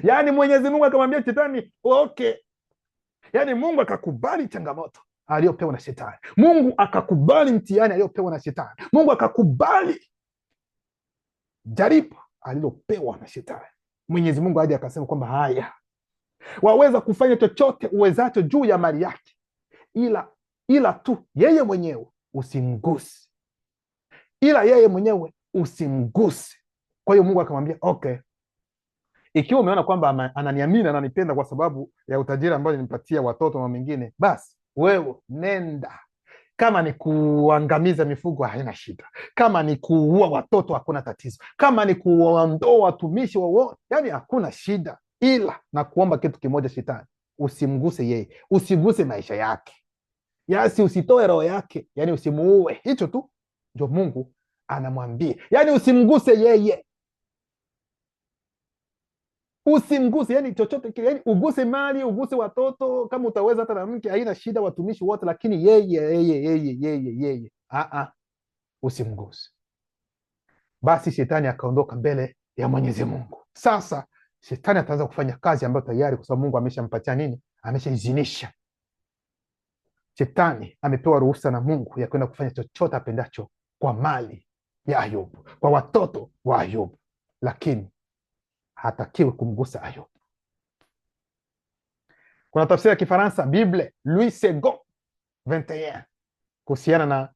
Yaani Mwenyezi Mungu akamwambia Shetani, okay. Yaani Mungu akakubali changamoto aliyopewa na Shetani. Mungu akakubali mtihani aliyopewa na Shetani. Mungu akakubali jaribu alilopewa na Shetani. Mwenyezi Mungu hadi akasema kwamba haya, waweza kufanya chochote uwezacho juu ya mali yake, ila tu yeye mwenyewe usimguse, ila yeye mwenyewe usimguse. Kwa hiyo Mungu akamwambia okay, ikiwa umeona kwamba ananiamini, ananipenda kwa sababu ya utajiri ambao nimpatia watoto na mengine, basi wewe nenda. Kama ni kuangamiza mifugo haina shida, kama ni kuua watoto hakuna tatizo, kama ni kuondoa watumishi wowote, yani hakuna shida, ila na kuomba kitu kimoja, Shetani, usimguse yeye, usiguse maisha yake, yasi usitoe roho yake, yani usimuue. Hicho tu ndio Mungu anamwambia, yani usimguse yeye, usimguse, yani chochote kile, yani uguse mali, uguse watoto kama utaweza, hata na mke haina shida, watumishi wote, lakini yeye usimguse. Basi Shetani akaondoka mbele ya Mwenyezi Mungu. Sasa Shetani ataanza kufanya kazi ambayo tayari, kwa sababu Mungu ameshampatia nini? Ameshaizinisha. Shetani amepewa ruhusa na Mungu ya kwenda kufanya chochote apendacho kwa mali ya Ayubu, kwa watoto wa Ayubu, lakini hatakiwi kumgusa Ayubu. Kuna tafsiri ya Kifaransa, Bible Louis II 21, kuhusiana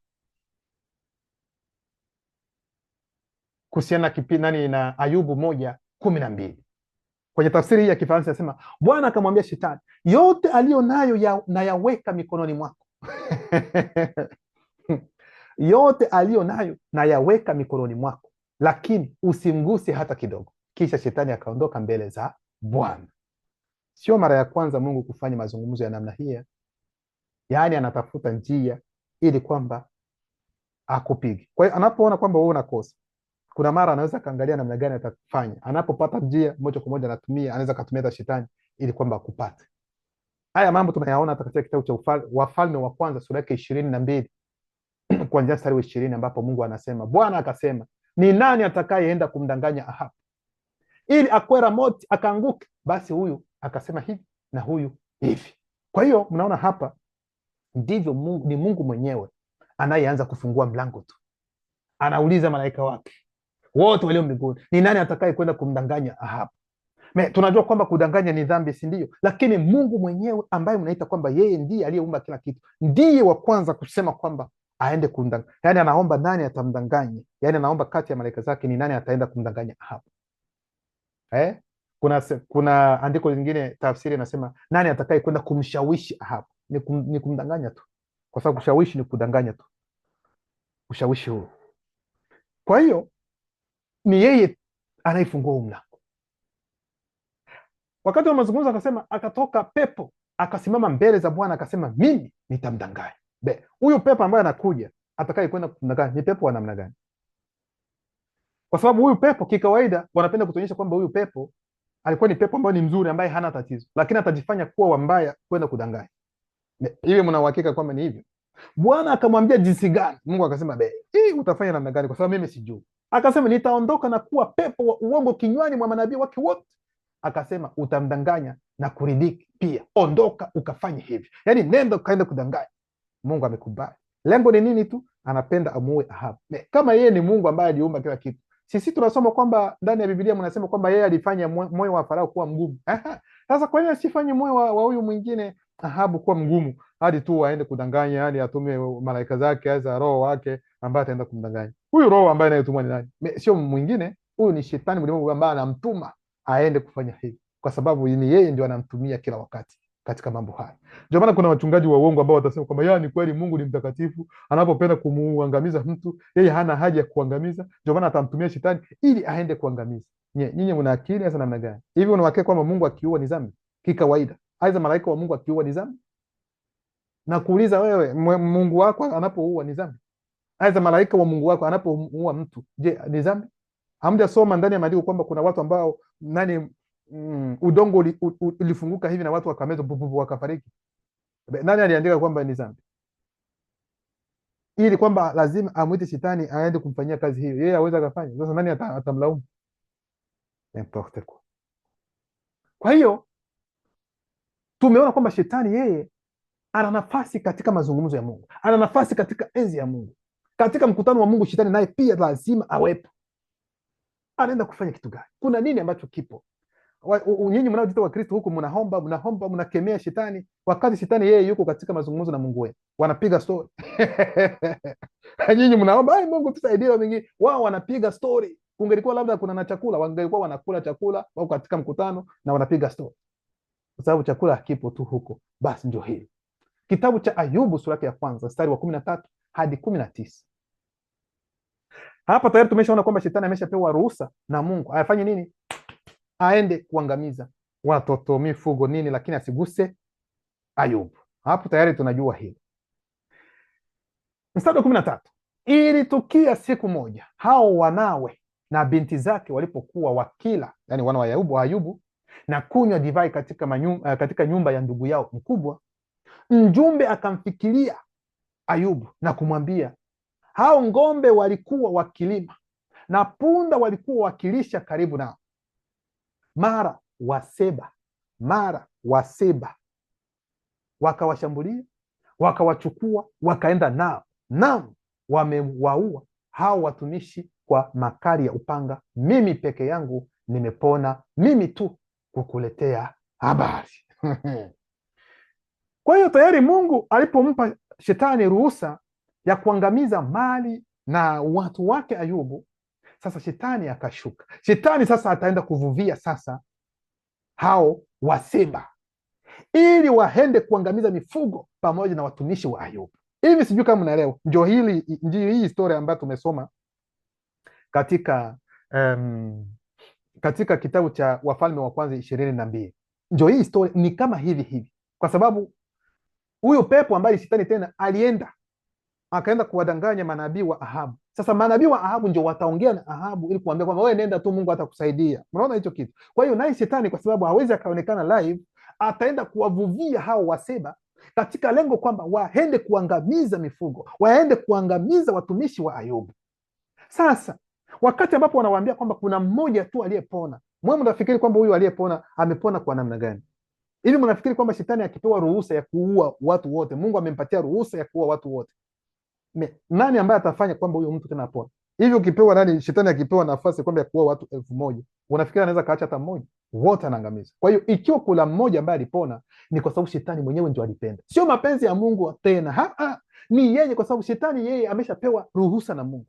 na kipindi na Ayubu 1:12. Kwenye tafsiri hii ya Kifaransa inasema, Bwana akamwambia Shetani, yote aliyo nayo nayaweka mikononi mwako. Yote aliyo nayo nayaweka mikononi mwako, lakini usimguse hata kidogo. Kisha Shetani akaondoka mbele za Bwana. Sio mara ya kwanza Mungu kufanya mazungumzo ya namna hii, yaani anatafuta njia ili kwamba akupige. Kwa hiyo anapoona kwamba wewe unakosa, kuna mara anaweza kaangalia namna gani atakufanya. Anapopata njia moja kwa moja anaweza kutumia hata Shetani ili kwamba akupate. Haya mambo tunayaona hata katika kitabu cha Wafalme wa Kwanza sura yake 22 kuanzia mstari wa 20, ambapo Mungu anasema, Bwana akasema, ni nani atakayeenda kumdanganya Ahabu ili akwera moti akaanguke? Basi huyu akasema hivi na huyu hivi. Kwa hiyo mnaona hapa ndivyo Mungu, ni Mungu mwenyewe anayeanza kufungua mlango tu. Anauliza malaika wake wote walio mbinguni, ni nani atakaye kwenda kumdanganya Ahabu? Tunajua kwamba kudanganya ni dhambi, si ndio? Lakini Mungu mwenyewe ambaye mnaita kwamba yeye ndiye aliyeumba kila kitu, ndiye wa kwanza kusema kwamba aende kumdanganya. Yani anaomba nani atamdanganya, yani anaomba kati ya malaika zake ni nani ataenda kumdanganya Ahabu. Kuna andiko lingine, tafsiri inasema, nani atakaye kwenda kumshawishi Ahabu? Ni kumdanganya tu, kwa sababu kushawishi ni kudanganya tu, ushawishi huo. Kwa hiyo ni yeye anayefungua mlango. Wakati wa mazungumzo akasema, akatoka pepo akasimama mbele za Bwana akasema, mimi nitamdanganya. Huyu pepo ambaye anakuja atakaye kwenda kumdanganya ni pepo wa namna gani? Kwa sababu huyu pepo kikawaida wanapenda kutuonyesha kwamba huyu pepo alikuwa ni pepo ambaye ni mzuri, ambaye hana tatizo, lakini atajifanya kuwa wambaya kwenda kudanganya. Hivi mna uhakika kwamba ni hivyo? Bwana akamwambia jinsi gani? Mungu akasema, hii utafanya namna gani? Kwa sababu mimi sijui. Akasema, nitaondoka na kuwa pepo wa uongo kinywani mwa manabii wake wote. Akasema, utamdanganya na kuridhiki pia. Ondoka ukafanye hivi, yaani nenda ukaenda kudanganya. Mungu amekubali. Lengo ni nini tu? Anapenda amuue Ahabu. Kama yeye ni Mungu ambaye aliumba kila kitu, sisi tunasoma kwamba ndani ya Biblia mnasema kwamba yeye alifanya moyo wa Farao kuwa mgumu. Sasa kwa nini asifanye moyo wa huyu mwingine Ahabu kuwa mgumu, hadi tu aende kudanganya, hadi atume malaika zake aza roho wake ambaye ataenda kumdanganya? Huyu roho ambaye anayetumwa ni nani? Sio mwingine, huyu ni Shetani mlimwengu ambaye anamtuma aende kufanya hivi, kwa sababu ni yeye ndio anamtumia kila wakati katika mambo haya. Ndio maana kuna wachungaji wa uongo ambao watasema kwamba ni kweli Mungu ni mtakatifu, anapopenda kumuangamiza mtu yeye hana haja ya kuangamiza, ndio maana atamtumia Shetani ili aende kuangamiza. Nyinyi mna akili hasa namna gani? Hivi unawakeka kwamba Mungu akiua ni dhambi kikawaida? Aidha malaika wa Mungu akiua ni dhambi? Na kuuliza wewe, Mungu wako anapouua ni dhambi? Aidha malaika wa Mungu wako anapomuua mtu, je, ni dhambi? Hamjasoma ndani ya maandiko kwamba kuna watu ambao udongo ulifunguka hivi na watu wakamezwa wakafariki? Nani aliandika kwamba ni dhambi? ili kwamba lazima amwite shetani aende kumfanyia kazi hiyo, yeye aweza akafanya. Sasa nani atamlaumu? N'importe quoi. Kwa hiyo tumeona kwamba shetani yeye ana nafasi katika mazungumzo ya Mungu, ana nafasi katika enzi ya Mungu, katika mkutano wa Mungu. Shetani naye pia lazima awepo. Anaenda kufanya kitu gani? Kuna nini ambacho kipo? Nyinyi mnaojiita Wakristo huku mnaomba, mnakemea shetani, wakati shetani yeye yuko katika mazungumzo na Mungu wenu, wanapiga story. Nyinyi mnaomba ai, Mungu tusaidie, wengine wao wanapiga story. Kungelikuwa labda kuna na chakula, wangelikuwa wanakula chakula, wao katika mkutano na wanapiga story, kwa sababu chakula hakipo tu huko. Basi ndio hili kitabu cha Ayubu sura ya kwanza mstari wa 13 hadi 19. Hapa tayari tumeshaona kwamba shetani ameshapewa ruhusa na Mungu afanye nini? Aende kuangamiza watoto, mifugo, nini, lakini asiguse Ayubu. Hapo tayari tunajua hili. Mstari wa 13, ilitukia siku moja hao wanawe na binti zake walipokuwa wakila, yani wana wa Ayubu, na kunywa divai katika nyumba ya ndugu yao mkubwa, mjumbe akamfikiria Ayubu na kumwambia, hao ng'ombe walikuwa wakilima na punda walikuwa wakilisha karibu nao, mara Waseba wakawashambulia, wakawachukua, wakaenda nao, naam, wamewaua hao watumishi kwa makali ya upanga. Mimi peke yangu nimepona, mimi tu kukuletea habari. Kwa hiyo tayari Mungu alipompa shetani ruhusa ya kuangamiza mali na watu wake Ayubu, sasa shetani akashuka. Shetani sasa ataenda kuvuvia sasa hao Waseba ili waende kuangamiza mifugo pamoja na watumishi wa Ayubu. Hivi sijui kama mnaelewa. Ndio hii historia ambayo tumesoma katika kitabu cha Wafalme wa Kwanza 22. Ndio hii historia ni kama hivi, kwa sababu huyo pepo ambaye shetani tena alienda akaenda kuwadanganya manabii wa Ahabu. Sasa manabii wa Ahabu ndio wataongea na Ahabu ili kuambia kwamba wewe nenda tu, Mungu atakusaidia. Unaona hicho kitu? Kwa hiyo naye shetani, kwa sababu hawezi akaonekana live, ataenda kuwavuvia hao Waseba katika lengo kwamba waende kuangamiza mifugo, waende kuangamiza watumishi wa Ayubu. Sasa wakati ambapo wanawaambia kwamba kuna mmoja tu aliyepona, mwe mnafikiri kwamba huyu aliyepona amepona kwa namna gani? Hivi mnafikiri kwamba shetani akipewa ruhusa ya kuua watu wote, Mungu amempatia ruhusa ya kuua watu wote, nani ambaye atafanya kwamba huyo mtu tena apone? Hivi ukipewa nani, shetani akipewa nafasi kwamba ya kuua watu 1000, unafikiri anaweza kaacha hata mmoja? Wote anaangamiza. Kwa hiyo ikiwa kuna mmoja ambaye alipona, ni kwa sababu shetani mwenyewe ndio alipenda, sio mapenzi ya Mungu tena. Ni yeye, kwa sababu shetani yeye ameshapewa ruhusa na Mungu.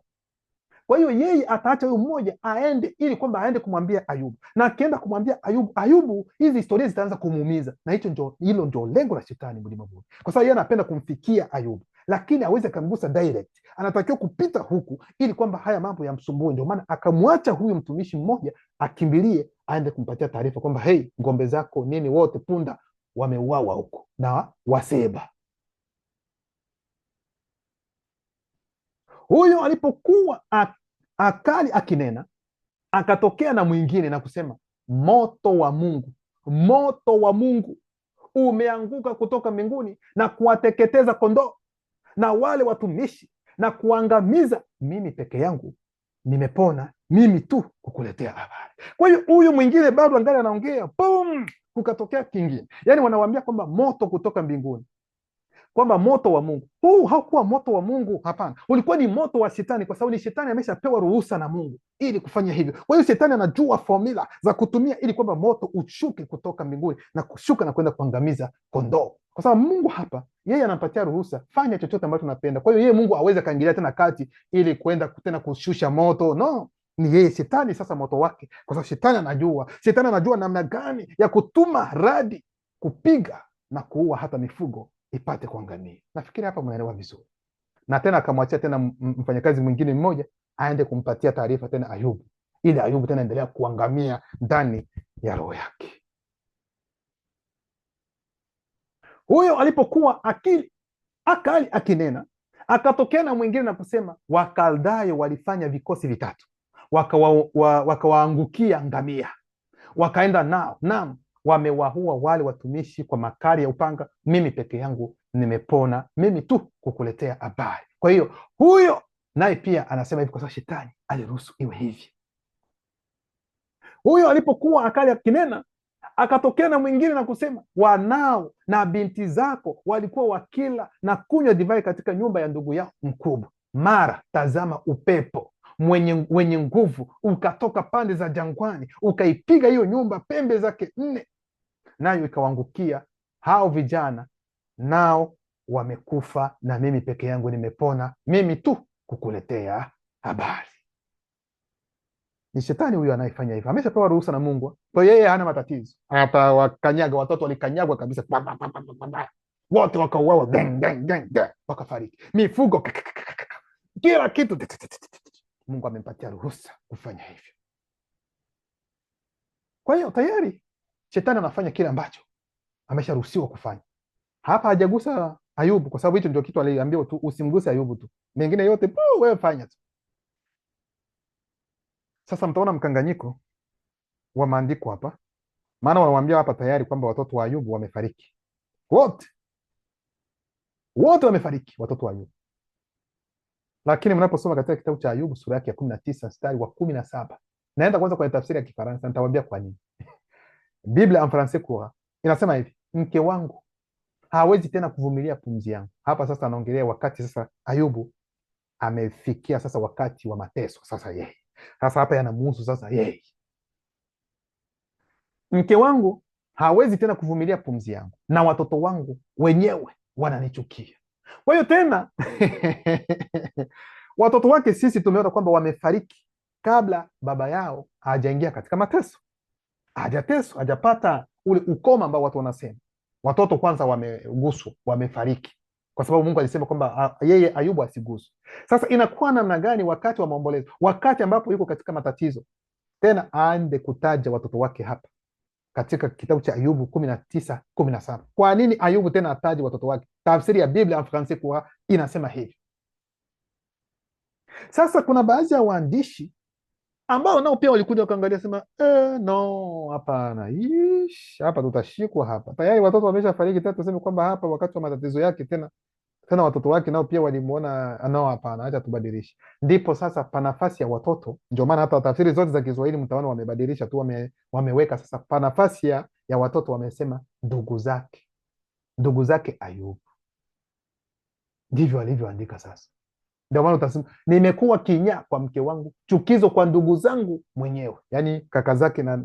Kwa hiyo yeye ataacha huyu mmoja aende, ili kwamba aende kumwambia Ayubu, na akienda kumwambia Ayubu, hizi historia zitaanza kumuumiza, na hilo ndio lengo la shetani mlimwenguni, kwa sababu yeye anapenda kumfikia Ayubu, lakini aweze akamgusa direct. Anatakiwa kupita huku ili kwamba haya mambo yamsumbue. Ndio maana akamwacha huyu mtumishi mmoja akimbilie, aende kumpatia taarifa kwamba hey, ng'ombe zako nini wote punda wameuawa huko na Waseba. Huyo alipokuwa akali akinena, akatokea na mwingine na kusema, moto wa Mungu umeanguka kutoka mbinguni na kuwateketeza kondoo na wale watumishi na kuangamiza. Mimi peke yangu nimepona, mimi tu kukuletea habari. Kwa hiyo huyu mwingine bado angali anaongea, boom, kukatokea kingine. Yani wanawaambia kwamba moto kutoka mbinguni, kwamba moto wa Mungu. Huu haukuwa moto wa Mungu, hapana, ulikuwa ni moto wa shetani, kwa sababu ni shetani ameshapewa ruhusa na Mungu ili kufanya hivyo. Kwa hiyo shetani anajua formula za kutumia ili kwamba moto ushuke kutoka mbinguni na kushuka na kwenda kuangamiza kondoo, kwa sababu Mungu hapa yeye anampatia ruhusa, fanya chochote ambacho unapenda. Kwa hiyo yeye Mungu hawezi kaingilia tena kati ili kwenda tena kushusha moto, no. Ni yeye shetani sasa moto wake, kwa sababu shetani anajua namna gani ya kutuma radi kupiga na kuua hata mifugo ipate kuangamia. Nafikiri hapa mnaelewa vizuri. Na tena akamwachia tena mfanyakazi mwingine mmoja aende kumpatia taarifa tena Ayubu, ili Ayubu tena endelea kuangamia ndani ya roho yake. Huyo alipokuwa akali akinena, akatokea na mwingine na kusema, Wakaldayo walifanya vikosi vitatu, wakawaangukia ngamia, wakaenda nao, naam, wamewaua wale watumishi kwa makali ya upanga. Mimi peke yangu nimepona, mimi tu kukuletea habari. Kwa hiyo huyo naye pia anasema hivi kwa sababu shetani aliruhusu iwe hivi. Huyo alipokuwa akali akinena, akatokea na mwingine na kusema, wanao na binti zako walikuwa wakila na kunywa divai katika nyumba ya ndugu yao mkubwa. Mara tazama, upepo wenye nguvu ukatoka pande za jangwani, ukaipiga hiyo nyumba pembe zake 4, nayo ikawaangukia hao vijana, nao wamekufa, na mimi peke yangu nimepona, mimi tu kukuletea habari. Ni shetani huyo anayefanya hivyo, ameshapewa ruhusa na Mungu. Kwa hiyo yeye hana matatizo, atawakanyaga. Watoto walikanyagwa kabisa, wote wakauawa, wakafariki, mifugo, kila kitu. Mungu amempatia ruhusa kufanya hivyo. Kwa hiyo tayari shetani anafanya kile ambacho amesharuhusiwa kufanya. Hapa hajagusa Ayubu, kwa sababu hicho ndio kitu aliambiwa tu, usimguse Ayubu tu, mengine yote wewe fanya tu. Sasa mtaona mkanganyiko wa maandiko hapa, maana wanamwambia hapa tayari kwamba watoto wa Ayubu wamefariki, wote wamefariki, watoto wa Ayubu. Lakini mnaposoma katika kitabu cha Ayubu sura yake ya 19 mstari wa 17, naenda kwanza kwenye tafsiri ya Kifaransa, nitawaambia kwa nini. Biblia en français courant inasema hivi, mke wangu hawezi tena kuvumilia pumzi yangu. Hapa sasa anaongelea wakati sasa Ayubu amefikia sasa wakati wa mateso. Sasa yeye sasa hapa yanamuhusu sasa yeye. Mke wangu hawezi tena kuvumilia pumzi yangu, na watoto wangu wenyewe wananichukia. Kwa hiyo tena watoto wake sisi tumeona kwamba wamefariki kabla baba yao hajaingia katika mateso, hajateswa, hajapata ule ukoma ambao watu wanasema. Watoto kwanza wameguswa, wamefariki, kwa sababu Mungu alisema kwamba yeye Ayubu asiguswe. Sasa inakuwa namna gani wakati wa maombolezo, wakati ambapo yuko katika matatizo, tena aende kutaja watoto wake hapa katika kitabu cha Ayubu 19:17? Kwa nini Ayubu tena ataje watoto wake? Tafsiri ya Biblia en français courant inasema hivi. Sasa kuna baadhi ya waandishi ambao nao pia walikuja wakaangalia, sema no, hapana, hapa tutashikwa hapa, tayari watoto wameshafariki, tena tuseme kwamba hapa wakati wa matatizo yake tena watoto wake nao pia walimuona, no, hapana, acha tubadilishe. Ndipo sasa pa nafasi ya watoto, ndio maana hata tafsiri zote za Kiswahili mtaona wamebadilisha tu, wameweka sasa pa nafasi ya watoto, wamesema ndugu zake Ayubu. Ndivyo alivyoandika sasa. Ndio maana utasema, nimekuwa kinyaa kwa mke wangu, chukizo kwa ndugu zangu mwenyewe, yaani kaka zake na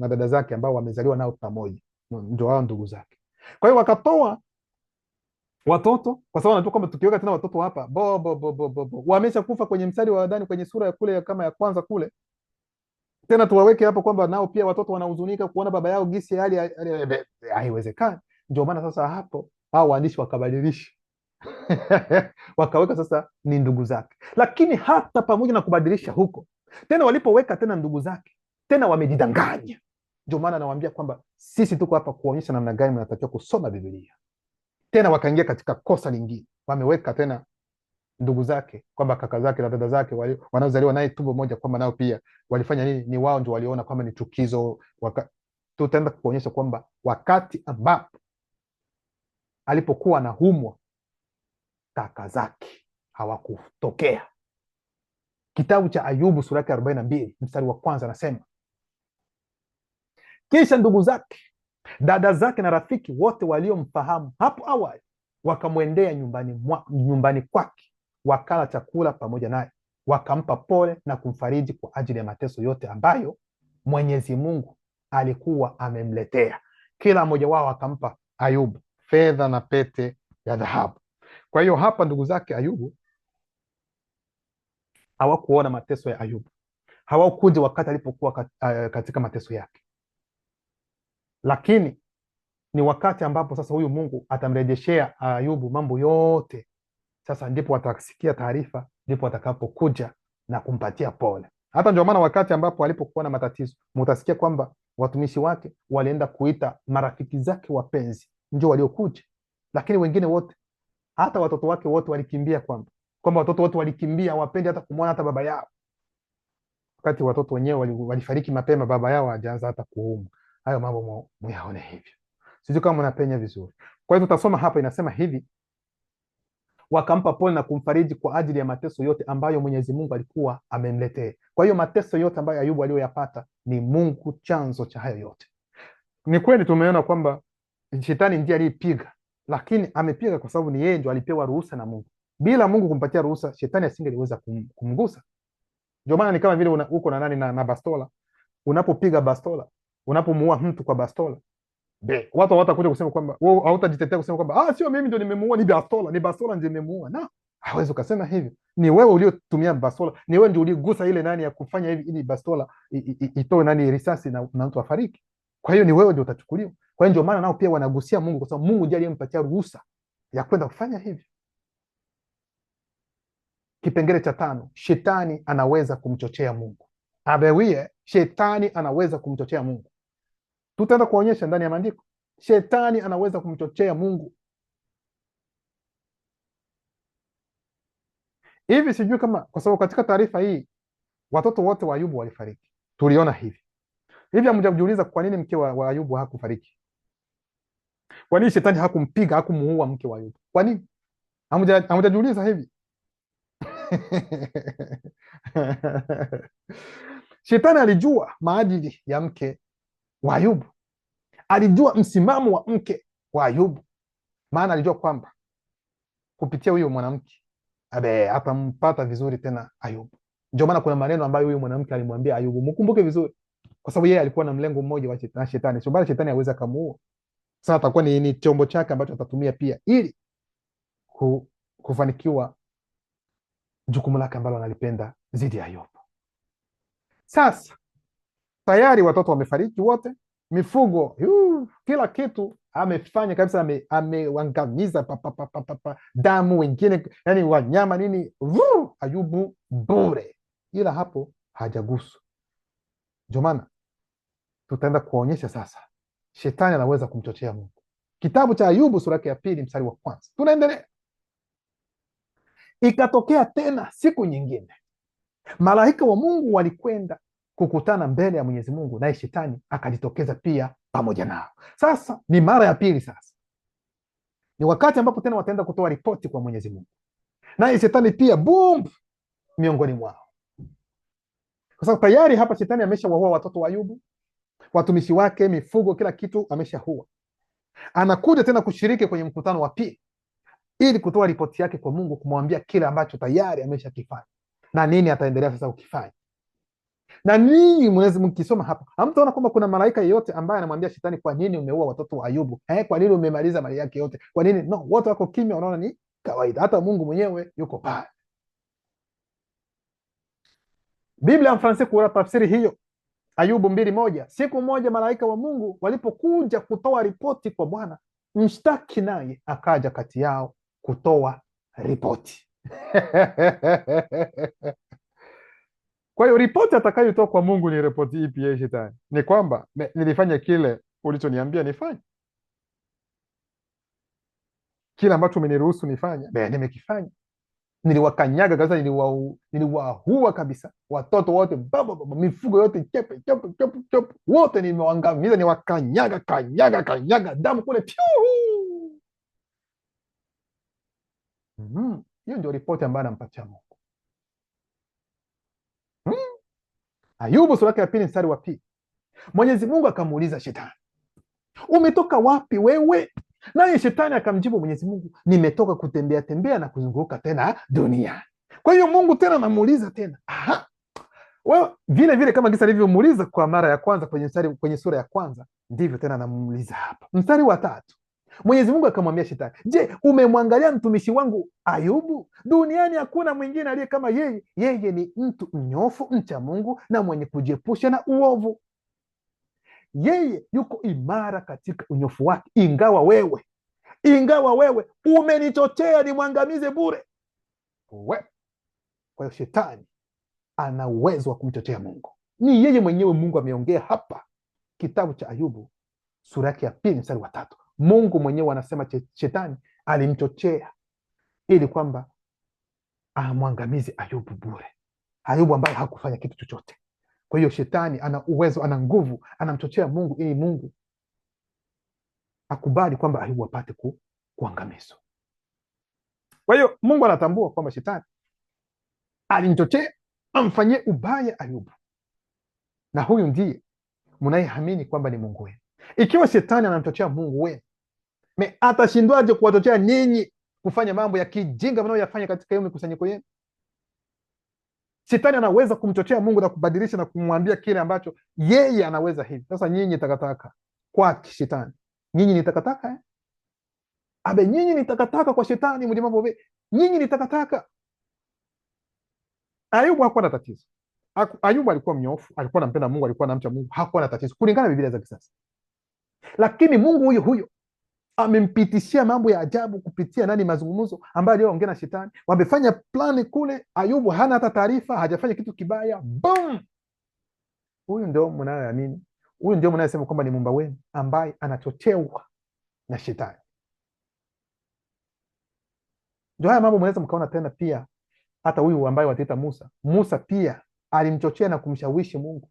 dada zake ambao wamezaliwa nao pamoja, ndio hao ndugu zake. Kwa hiyo wakatoa watoto, kwa sababu wanajua kwamba tukiweka tena watoto hapa wamesha kufa kwenye mstari wa ndani kwenye sura ya kule kama ya kwanza kule, tena tuwaweke hapo kwamba nao pia watoto wanahuzunika kuona baba yao gisi hali, haiwezekani. Ndio maana sasa hapo hao waandishi wakabadilisha wakaweka sasa ni ndugu zake. Lakini hata pamoja na kubadilisha huko, tena walipoweka tena ndugu zake, tena wamejidanganya. Ndio maana nawaambia kwamba sisi tuko hapa kuonyesha namna gani mnatakiwa kusoma Biblia. Tena wakaingia katika kosa lingine, wameweka tena ndugu zake kwamba kaka zake na dada zake wanaozaliwa naye tumbo moja, kwamba nao pia walifanya nini? Ni wao ndio waliona kwamba ni chukizo. Tutaenda kuonyesha kwamba wakati ambapo alipokuwa anaumwa kaka zake hawakutokea. Kitabu cha Ayubu sura yake 42 mstari wa kwanza anasema, kisha ndugu zake, dada zake na rafiki wote waliomfahamu hapo awali wakamwendea nyumbani kwake, wakala chakula pamoja naye, wakampa pole na kumfariji kwa ajili ya mateso yote ambayo Mwenyezi Mungu alikuwa amemletea. Kila mmoja wao akampa Ayubu fedha na pete ya dhahabu. Kwa hiyo hapa ndugu zake Ayubu hawakuona mateso ya Ayubu, hawakuja wakati alipokuwa katika mateso yake, lakini ni wakati ambapo sasa huyu Mungu atamrejeshea Ayubu mambo yote. Sasa ndipo watasikia taarifa, ndipo watakapokuja na kumpatia pole. Hata ndio maana wakati ambapo alipokuwa na matatizo, mutasikia kwamba watumishi wake walienda kuita marafiki zake wapenzi ndio waliokuja, lakini wengine wote, hata watoto wake wote walikimbia, kwamba watoto wote walikimbia, wapendi hata kumwona hata baba yao, wakati watoto wenyewe walifariki mapema, baba yao hajaanza hata kuumwa. Hayo mambo muyaone hivyo, sijui kama mnapenya vizuri. Kwa hiyo tutasoma hapa, inasema hivi, wakampa pole na kumfariji kwa ajili ya mateso yote ambayo Mwenyezi Mungu alikuwa amemletea. Kwa hiyo mateso yote ambayo Ayubu aliyoyapata ni Mungu chanzo cha hayo yote. Ni kweli tumeona kwamba shetani ndiye aliyepiga, lakini amepiga kwa sababu ni yeye ndio alipewa ruhusa na Mungu. Bila Mungu kumpatia ruhusa, shetani asingeliweza kumgusa. Ndio maana ni kama vile uko na nani na bastola. Unapopiga bastola, unapomuua mtu kwa bastola, watu hawatakuja kusema kwamba wewe hautajitetea kusema kwamba sio mimi ndio nimemuua, ni bastola ndio imemuua. Na hawezi ukasema hivyo. Ni wewe uliotumia bastola, ni wewe ndio uligusa ile nani ya kufanya hivi ili bastola itoe nani risasi na mtu afariki. Kwa hiyo ni wewe ndio utachukuliwa. Kwa hiyo ndio maana nao pia wanagusia Mungu, kwa sababu Mungu ndiye aliyempatia ruhusa ya kwenda kufanya hivyo. Kipengele cha 5, shetani anaweza kumchochea Mungu. Abewie, shetani anaweza kumchochea Mungu. Tutaenda kuonyesha ndani ya maandiko. Shetani anaweza kumchochea Mungu. Hivi sijui kama, kwa sababu katika taarifa hii watoto wote wa Ayubu walifariki. Tuliona hivi. Hivi hamjajiuliza kwa nini mke wa Ayubu hakufariki? Kwa nini shetani hakumpiga, hakumuua mke wa Ayubu? Kwa nini? Hamjajiuliza hivi? Shetani alijua maadili ya mke wa Ayubu. Alijua msimamo wa mke wa Ayubu. Maana alijua kwamba kupitia huyo mwanamke atampata vizuri tena Ayubu. Ndio maana kuna maneno ambayo huyo mwanamke alimwambia Ayubu, mkumbuke vizuri, kwa sababu yeye alikuwa na mlengo mmoja wa shetani. Sio bali shetani aweza kumuua. Sasa atakuwa ni chombo chake ambacho atatumia pia ili kufanikiwa jukumu lake ambalo analipenda zidi ya Ayubu. Sasa tayari watoto wamefariki wote, mifugo, kila kitu amefanya kabisa, ameangamiza damu, wengine yani wanyama nini, Ayubu bure, ila hapo hajaguswa. Ndio maana tutaenda kuonyesha sasa shetani anaweza kumchochea Mungu. Kitabu cha Ayubu sura ya 2 mstari wa 1. Tunaendelea. Ikatokea tena siku nyingine, malaika wa Mungu walikwenda kukutana mbele ya Mwenyezi Mungu, naye shetani akajitokeza pia pamoja nao. Sasa ni mara ya pili. Sasa ni wakati ambapo tena wataenda kutoa ripoti kwa Mwenyezi Mungu, naye shetani pia miongoni mwao, kwa sababu tayari hapa shetani ameshawaua watoto wa Ayubu, watumishi wake, mifugo, kila kitu ameshaua. Anakuja tena kushiriki kwenye mkutano wa pili ili kutoa ripoti yake kwa Mungu, kumwambia kile ambacho tayari ameshakifanya na nini ataendelea sasa ukifanya. Na ninyi mkisoma hapa hamtaona kwamba kuna malaika yeyote ambaye anamwambia shetani, kwa nini umeua watoto wa Ayubu? Kwa nini umemaliza mali yake yote? Kwa nini? No, wote wako kimya, wanaona ni kawaida. Hata Mungu mwenyewe yuko pale. Biblia en français kuna tafsiri hiyo. Ayubu 2:1. Siku moja malaika wa Mungu walipokuja kutoa ripoti kwa Bwana, mshtaki naye akaja kati yao kutoa ripoti. Kwa hiyo ripoti atakayotoa kwa Mungu ni ripoti ipi ya shetani? Ni kwamba nilifanya kile ulichoniambia nifanye, kile ambacho umeniruhusu nifanye, nimekifanya. Niliwakanyaga kabisa, niliwaua kabisa watoto wote, mifugo yote, chepe wote nimewaangamiza, niwakanyaga damu kule. Hiyo ndio ripoti ambayo anampatia Mungu. Ayubu sura ya 2 mstari wa 2. Mwenyezi Mungu akamuuliza shetani, umetoka wapi wewe? Naye shetani akamjibu Mwenyezi Mungu, nimetoka kutembea tembea na kuzunguka tena dunia. Kwa hiyo Mungu tena anamuuliza tena, wewe vile vile kama kisa alivyomuuliza kwa mara ya kwanza kwenye sura ya kwanza, ndivyo tena anamuuliza hapa. Mstari wa 3. Mwenyezi Mungu akamwambia shetani, je, umemwangalia mtumishi wangu Ayubu? Duniani hakuna mwingine aliye kama yeye. Yeye ni mtu mnyofu, mcha Mungu na mwenye kujiepusha na uovu. Yeye yuko imara katika unyofu wake, ingawa wewe umenichochea nimwangamize bure. Kwa hiyo shetani ana uwezo wa kumchochea Mungu. Ni yeye mwenyewe Mungu ameongea hapa kitabu cha Ayubu sura ya 2 mstari wa 3. Mungu mwenyewe anasema shetani alimchochea ili kwamba amwangamize Ayubu bure, Ayubu ambaye hakufanya kitu chochote. Kwa hiyo shetani ana uwezo, ana nguvu, anamchochea Mungu ili Mungu akubali kwamba Ayubu apate kuangamizwa. Kwa hiyo Mungu anatambua kwamba shetani alimchochea amfanyie ubaya Ayubu, na huyu ndiye mnayeamini kwamba ni Mungu wenu. Ikiwa shetani anamchochea Mungu wenu, atashindwaje kuwachochea ninyi kufanya mambo ya kijinga mnayoyafanya katika hiyo mikusanyiko yenu? Shetani anaweza kumchochea Mungu na kubadilisha na kumwambia kile ambacho yeye anaweza hivi. Sasa nyinyi takataka kwake shetani, nyinyi ni takataka eh? Abe, nyinyi ni takataka kwa shetani, mlima bobe, nyinyi ni takataka. Ayubu hakuwa na tatizo. Ayubu alikuwa mnyofu, alikuwa anampenda Mungu, alikuwa anamcha Mungu, hakuwa na tatizo kulingana na Biblia za kisasa. Lakini Mungu huyo huyo amempitishia mambo ya ajabu kupitia mazungumzo ambayo aliyoongea na shetani. Wamefanya plani kule, Ayubu hana hata taarifa, hajafanya kitu kibaya. Boom! Huyu ndio mnayoamini, huyu ndio mnayosema kwamba ni Muumba wenu ambaye anachochewa na shetani. Ndio haya mambo mnaweza mkaona tena pia hata huyu ambaye wataita Musa. Musa pia alimchochea na kumshawishi Mungu.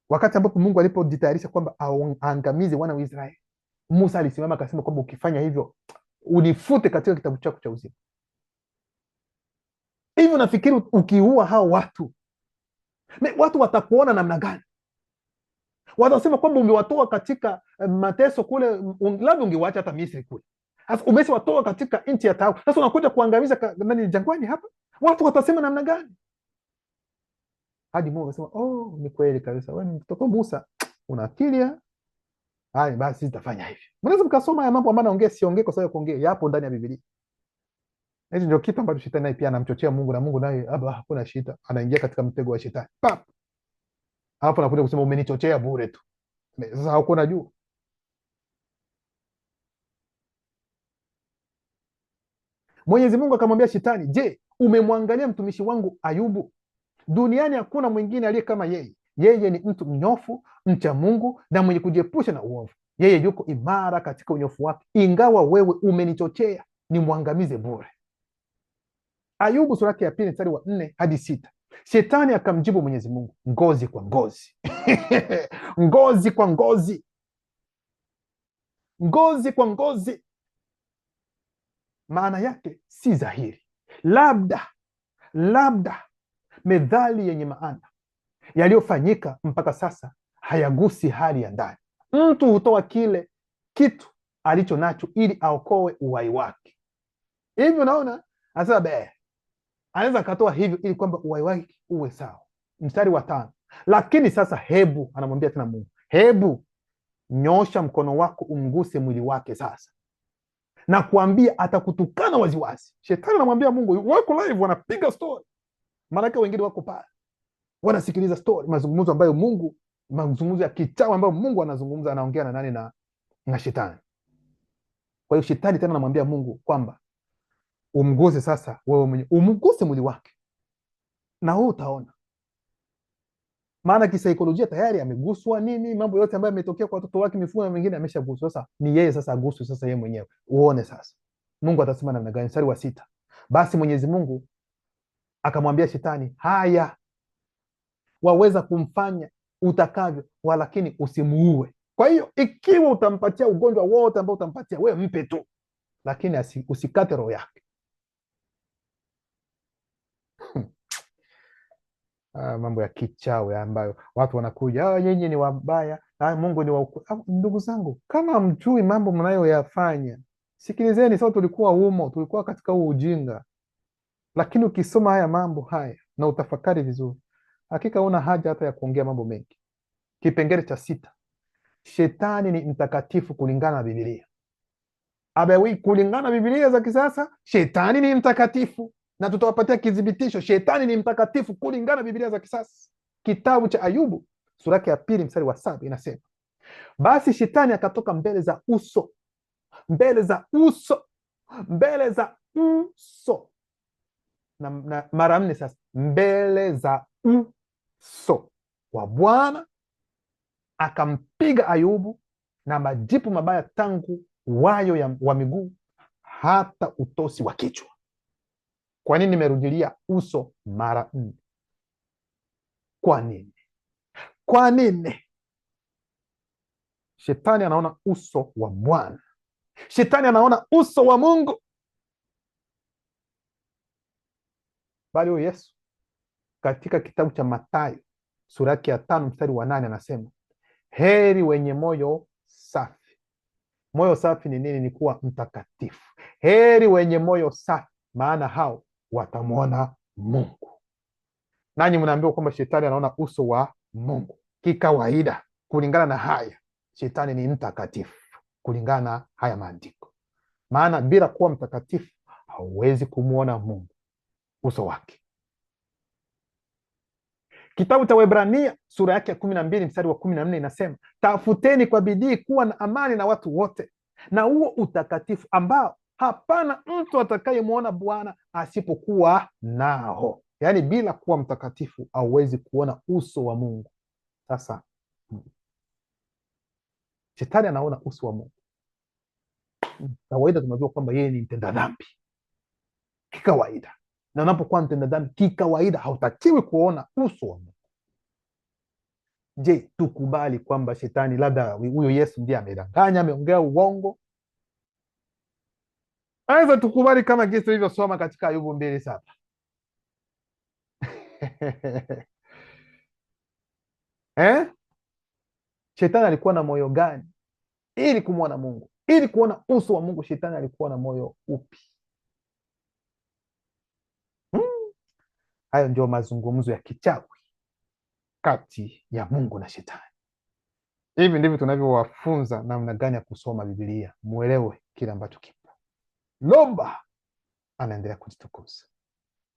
Wakati ambapo Mungu alipojitayarisha kwamba aangamize wana wa Israeli, Musa alisimama akasema kwamba ukifanya hivyo unifute katika kitabu chako cha uzima. Hivyo nafikiri ukiua hao watu watakuona namna gani? Watasema kwamba ungewatoa katika mateso kule, labda ungewaacha hata Misri kule. Sasa umeshawatoa katika nchi ya taabu, sasa unakuja kuangamiza jangwani hapa? Watu watasema namna gani? Hadi Mungu akasema, oh, ni kweli kabisa, wewe mtoto Musa una akili. Haya basi sitafanya hivyo. Mnaweza mkasoma haya mambo ambayo naongea, siongee kwa sababu ya kuongea, yapo ndani ya Biblia. Hicho ndio kitu ambacho shetani naye pia anamchochea Mungu, na Mungu naye hakuna shida, anaingia katika mtego wa shetani. Pap! Hapo anakuja kusema umenichochea bure tu. Sasa hauko unajua. Mwenyezi Mungu akamwambia shetani, je, umemwangalia mtumishi wangu Ayubu? Duniani hakuna mwingine aliye kama yeye. Yeye ni mtu mnyofu, mcha Mungu na mwenye kujiepusha na uovu. Yeye yuko imara katika unyofu wake, ingawa wewe umenichochea nimwangamize bure. Ayubu sura ya 2 mstari wa 4 hadi 6. Shetani akamjibu Mwenyezi Mungu, ngozi kwa ngozi. Ngozi kwa ngozi, ngozi kwa ngozi. Maana yake si dhahiri, labda methali yenye maana yaliyofanyika mpaka sasa hayagusi hali ya ndani. Mtu hutoa kile kitu alicho nacho ili aokoe uhai wake. Hivyo naona anasema anaweza akatoa hivyo ili kwamba uhai wake uwe sawa. Mstari wa 5, lakini sasa hebu, anamwambia tena Mungu, hebu nyosha mkono wako umguse mwili wake sasa, na kuambia atakutukana waziwazi. Shetani anamwambia Mungu, wako live wanapiga story, malaika wengine wako pale wanasikiliza story, mazungumzo ambayo Mungu, mazungumzo ya kichawi ambayo Mungu anazungumza, anaongea na nani? Na shetani. Kwa hiyo shetani tena anamwambia Mungu kwamba umguse sasa, wewe mwenyewe umguse mwili wake, na wewe utaona. Maana kisaikolojia tayari ameguswa mambo yote ambayo yametokea kwa watoto wake, mifumo na mengine ameshaguswa. Sasa ni yeye sasa aguswe sasa yeye mwenyewe, uone sasa Mungu atasema namna gani. Mstari wa 6, basi Mwenyezi Mungu akamwambia shetani, haya, waweza kumfanya utakavyo, walakini usimuue. Kwa hiyo ikiwa utampatia ugonjwa wote ambao utampatia, wewe mpe tu, lakini usikate roho yake. Mambo ya kichawi ambayo watu wanakuja, nyinyi ni wabaya, Mungu ni wa ukweli. Ndugu zangu, kama mjui mambo mnayoyafanya, sikilizeni. Sasa tulikuwa humo, tulikuwa katika huu ujinga, lakini ukisoma haya mambo haya na utafakari vizuri, hakika una haja hata ya kuongea mambo mengi. Kipengele cha 6, shetani ni mtakatifu kulingana na Biblia. Kulingana na Biblia za kisasa, shetani ni mtakatifu, na tutawapatia kidhibitisho. Shetani ni mtakatifu kulingana na Biblia za kisasa. Kitabu cha Ayubu sura ya 2 mstari wa 7 inasema, basi shetani akatoka mbele za uso na mara 4 sasa, mbele za uso wa Bwana akampiga Ayubu na majipu mabaya, tangu wayo wa miguu hata utosi wa kichwa. Kwa nini nimerudilia uso mara 4? Kwa nini? Shetani anaona uso wa Bwana, Shetani anaona uso wa Mungu, bali huyo Yesu katika kitabu cha Mathayo sura yake ya 5 mstari wa 8 anasema, heri wenye moyo safi. Moyo safi ni nini? Ni kuwa mtakatifu. Heri wenye moyo safi, maana hao watamwona Mungu. Nanyi mnaambiwa kwamba shetani anaona uso wa Mungu. Kikawaida, kulingana na haya, shetani ni mtakatifu kulingana na haya maandiko, maana bila kuwa mtakatifu hauwezi kumwona Mungu uso wake. Kitabu cha Waebrania sura yake ya 12 mstari wa 14 inasema, tafuteni kwa bidii kuwa na amani na watu wote, na huo utakatifu ambao hapana mtu atakayemwona Bwana asipokuwa nao. Yaani bila kuwa mtakatifu hauwezi kuona uso wa Mungu. Sasa shetani anaona uso wa Mungu. Kawaida tunajua kwamba yeye ni mtenda dhambi kikawaida, na unapokuwa mtenda dhambi kikawaida hautakiwi kuona uso wa Mungu. Je, tukubali kwamba shetani labda huyo Yesu ndiye amedanganya, ameongea uongo? Aidha tukubali kama jinsi tulivyosoma katika Ayubu 2:7. Shetani alikuwa na moyo gani ili kumwona Mungu, ili kuona uso wa Mungu? Shetani alikuwa na moyo upi? Hayo ndio mazungumzo ya kichawi kati ya Mungu na shetani. Hivi ndivyo tunavyowafunza namna gani ya kusoma Biblia, muelewe kile ambacho kipo. Lomba anaendelea kujitukuza.